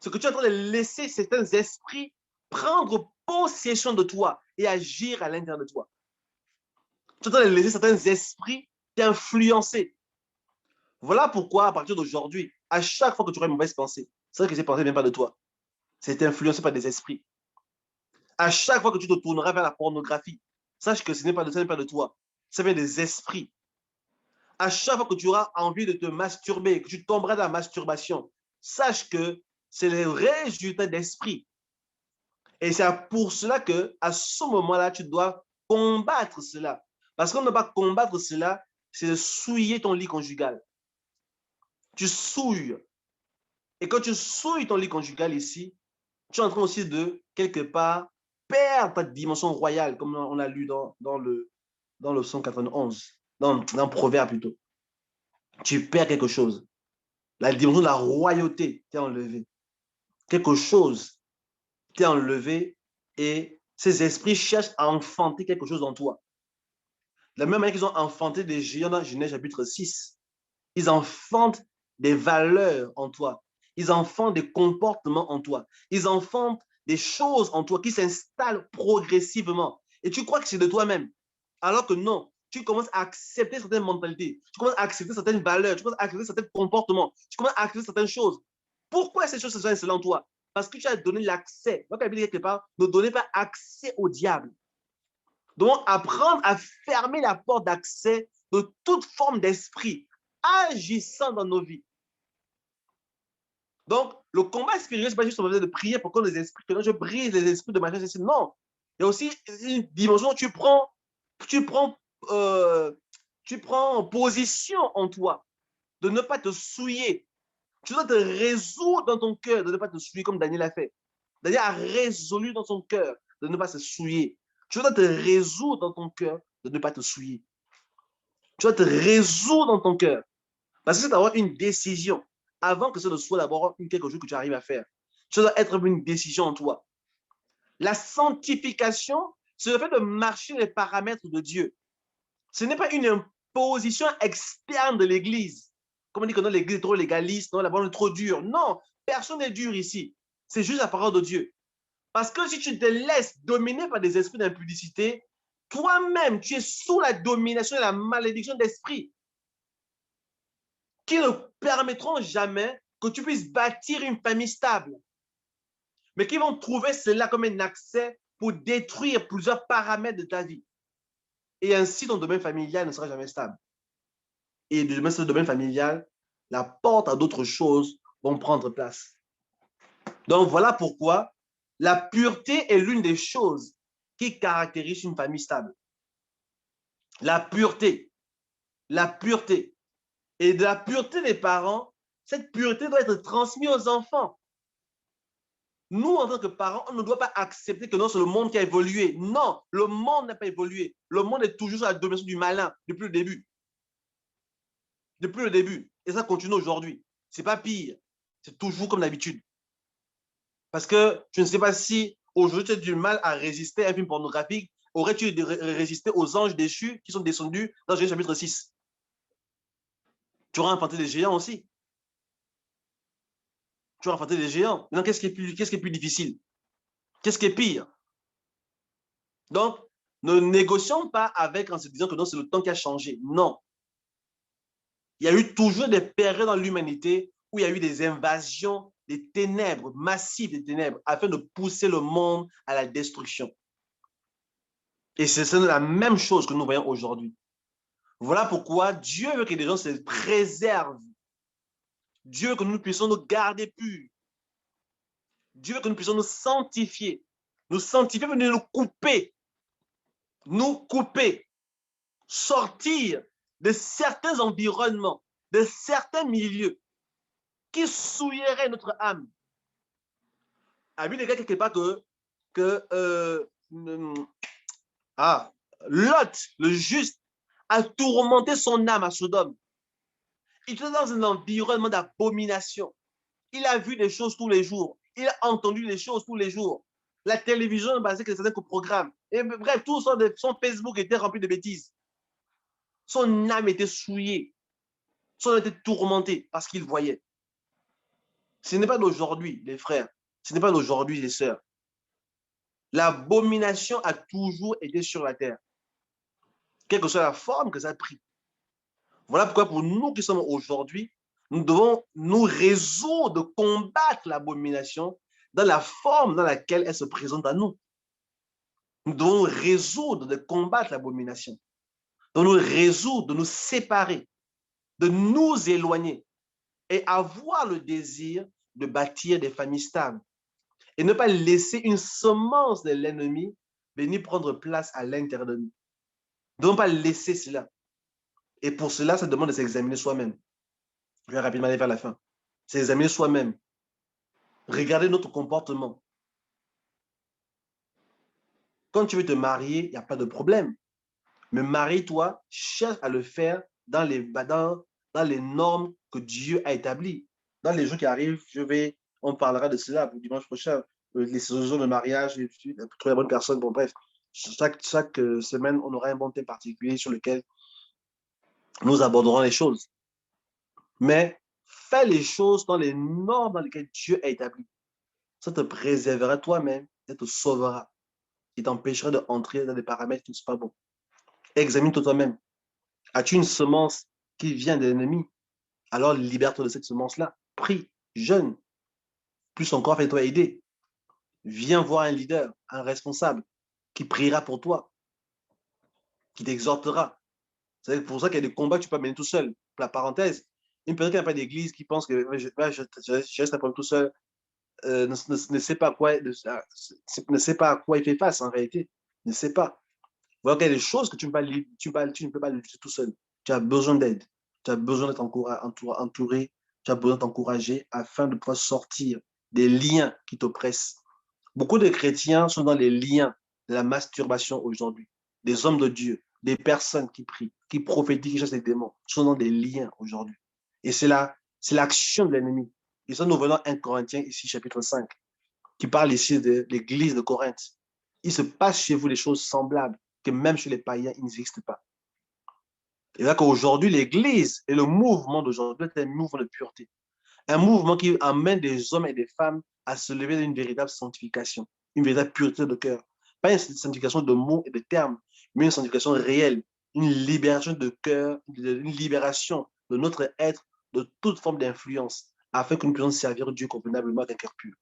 Ce que tu es en train de laisser certains esprits prendre possession de toi et agir à l'intérieur de toi. Tu es en train de laisser certains esprits t'influencer. Voilà pourquoi, à partir d'aujourd'hui, à chaque fois que tu auras une mauvaise pensée, c'est vrai que ces pensées ne viennent pas de toi. C'est influencé par des esprits. À chaque fois que tu te tourneras vers la pornographie, sache que ce n'est pas de toi. Ça vient des esprits. À chaque fois que tu auras envie de te masturber, que tu tomberas dans la masturbation, sache que c'est le résultat d'esprit. Et c'est pour cela que, à ce moment-là, tu dois combattre cela. Parce qu'on ne peut pas combattre cela, c'est de souiller ton lit conjugal. Tu souilles. Et quand tu souilles ton lit conjugal ici, tu es en train aussi de, quelque part, perdre ta dimension royale, comme on l'a lu dans le 191, dans le proverbe plutôt. Tu perds quelque chose. La dimension de la royauté t'est enlevée. Quelque chose t'est enlevé et ces esprits cherchent à enfanter quelque chose en toi. De la même manière qu'ils ont enfanté des géants dans Genèse chapitre 6, ils enfantent des valeurs en toi. Ils enfantent des comportements en toi. Ils enfantent des choses en toi qui s'installent progressivement. Et tu crois que c'est de toi-même. Alors que non, tu commences à accepter certaines mentalités. Tu commences à accepter certaines valeurs. Tu commences à accepter certains comportements. Tu commences à accepter certaines choses. Pourquoi ces choses se sont installées en toi? Parce que tu as donné l'accès. Donc, la Bible dit quelque part, ne donnez pas accès au diable. Donc, apprendre à fermer la porte d'accès de toute forme d'esprit agissant dans nos vies. Donc, le combat spirituel, ce n'est pas juste de prier pour que les esprits, que je brise les esprits de machin, non. Il y a aussi une dimension où tu prends, euh, tu prends position en toi de ne pas te souiller. Tu dois te résoudre dans ton cœur de ne pas te souiller comme Daniel a fait. Daniel a résolu dans son cœur de ne pas se souiller. Tu dois te résoudre dans ton cœur de ne pas te souiller. Tu dois te résoudre dans ton cœur. Parce que c'est d'avoir une décision avant que ce ne soit d'abord quelque chose que tu arrives à faire. Ça doit être une décision en toi. La sanctification, c'est le fait de marcher les paramètres de Dieu. Ce n'est pas une imposition externe de l'Église. Comme on dit que non, l'Église est trop légaliste, non, la parole est trop dure. Non, personne n'est dur ici. C'est juste la parole de Dieu. Parce que si tu te laisses dominer par des esprits d'impudicité, toi-même, tu es sous la domination et la malédiction d'esprit qui ne permettront jamais que tu puisses bâtir une famille stable, mais qui vont trouver cela comme un accès pour détruire plusieurs paramètres de ta vie. Et ainsi, ton domaine familial ne sera jamais stable. Et de ce domaine familial, la porte à d'autres choses vont prendre place. Donc, voilà pourquoi la pureté est l'une des choses qui caractérise une famille stable. La pureté. La pureté. Et de la pureté des parents, cette pureté doit être transmise aux enfants. Nous, en tant que parents, on ne doit pas accepter que non, c'est le monde qui a évolué. Non, le monde n'a pas évolué. Le monde est toujours sur la domination du malin depuis le début. Depuis le début. Et ça continue aujourd'hui. Ce n'est pas pire. C'est toujours comme d'habitude. Parce que je ne sais pas si aujourd'hui tu as du mal à résister à un film pornographique. Aurais-tu résisté aux anges déchus qui sont descendus dans Genèse chapitre 6? Tu auras enfanté des géants aussi. Tu auras enfanté des géants. Maintenant, qu'est-ce qui est plus difficile? Qu'est-ce qui est pire? Donc, ne négocions pas avec en se disant que non, c'est le temps qui a changé. Non. Il y a eu toujours des périodes dans l'humanité où il y a eu des invasions, des ténèbres, massives des ténèbres, afin de pousser le monde à la destruction. Et c'est la même chose que nous voyons aujourd'hui. Voilà pourquoi Dieu veut que les gens se préservent. Dieu veut que nous puissions nous garder purs. Dieu veut que nous puissions nous sanctifier. Nous sanctifier, venir nous couper, sortir de certains environnements, de certains milieux qui souilleraient notre âme. A vu les gars quelque part que Lot, le juste, a tourmenté son âme à Sodome. Il était dans un environnement d'abomination. Il a vu des choses tous les jours. Il a entendu des choses tous les jours. La télévision, basée que certains programmes. Et bref, tout son Facebook était rempli de bêtises. Son âme était souillée. Son âme était tourmentée parce qu'il voyait. Ce n'est pas d'aujourd'hui, les frères. Ce n'est pas d'aujourd'hui, les sœurs. L'abomination a toujours été sur la terre, quelle que soit la forme que ça a pris. Voilà pourquoi pour nous qui sommes aujourd'hui, nous devons nous résoudre de combattre l'abomination dans la forme dans laquelle elle se présente à nous. Nous devons nous résoudre de combattre l'abomination. Nous devons nous résoudre de nous séparer, de nous éloigner et avoir le désir de bâtir des familles stables et ne pas laisser une semence de l'ennemi venir prendre place à l'intérieur de nous. Nous ne devons pas laisser cela. Et pour cela, ça demande de s'examiner soi-même. Je vais rapidement aller vers la fin. S'examiner soi-même. Regarder notre comportement. Quand tu veux te marier, il n'y a pas de problème. Mais marie-toi, cherche à le faire dans les normes que Dieu a établies. Dans les jours qui arrivent, on parlera de cela pour dimanche prochain. Les saisons de mariage, trouver la bonne personne. Bon, bref, chaque semaine, on aura un bon thème particulier sur lequel nous aborderons les choses. Mais fais les choses dans les normes dans lesquelles Dieu a établi. Ça te préservera toi-même, ça te sauvera. Il t'empêchera d'entrer dans des paramètres qui ne sont pas bons. Examine-toi toi-même. As-tu une semence qui vient de l'ennemi? Alors libère-toi de cette semence-là. Prie, jeûne. Plus encore, fais-toi aider. Viens voir un leader, un responsable qui priera pour toi, qui t'exhortera. C'est pour ça qu'il y a des combats que tu peux mener tout seul. Pour la parenthèse, une personne qui n'a pas d'église, qui pense que je reste un peu tout seul, ne sait pas ne sait pas à quoi il fait face en réalité. Ne sait pas. Voilà qu'il y a des choses que tu ne peux pas lutter tout seul. Tu as besoin d'aide. Tu as besoin d'être entouré. Tu as besoin de t'encourager afin de pouvoir sortir des liens qui t'oppressent. Beaucoup de chrétiens sont dans les liens de la masturbation aujourd'hui. Des hommes de Dieu, des personnes qui prient, qui prophétisent, qui chassent les démons, sont dans des liens aujourd'hui. Et c'est l'action de l'ennemi. Et ça, nous venons à 1 Corinthiens, ici, chapitre 5, qui parle ici de l'église de Corinthe. Il se passe chez vous des choses semblables que même chez les païens, il n'existe pas. Et là qu'aujourd'hui, l'église et le mouvement d'aujourd'hui est un mouvement de pureté. Un mouvement qui amène des hommes et des femmes à se lever d'une véritable sanctification, une véritable pureté de cœur. Pas une sanctification de mots et de termes, mais une sanctification réelle, une libération de cœur, une libération de notre être de toute forme d'influence, afin que nous puissions servir Dieu convenablement avec un cœur pur.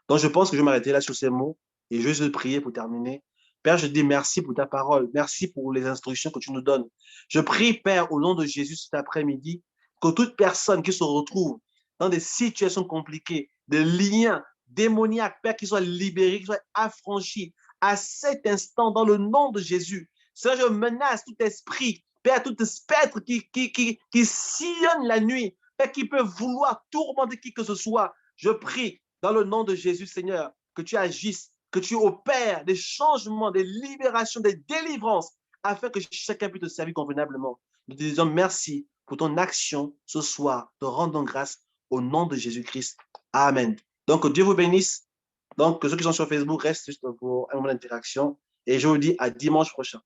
Donc, je pense que je vais m'arrêter là sur ces mots et je vais juste prier pour terminer. Père, je te dis merci pour ta parole. Merci pour les instructions que tu nous donnes. Je prie, Père, au nom de Jésus cet après-midi, que toute personne qui se retrouve dans des situations compliquées, des liens démoniaques, Père, qui soient libérés, qui soient affranchis à cet instant dans le nom de Jésus. Seigneur, je menace tout esprit, Père, tout spectre qui sillonne la nuit, Père, qui peut vouloir tourmenter qui que ce soit. Je prie dans le nom de Jésus, Seigneur, que tu agisses, que tu opères des changements, des libérations, des délivrances, afin que chacun puisse te servir convenablement. Nous te disons merci pour ton action ce soir. Te rendons grâce au nom de Jésus-Christ. Amen. Donc, Dieu vous bénisse. Donc, ceux qui sont sur Facebook restent juste pour un moment d'interaction. Et je vous dis à dimanche prochain.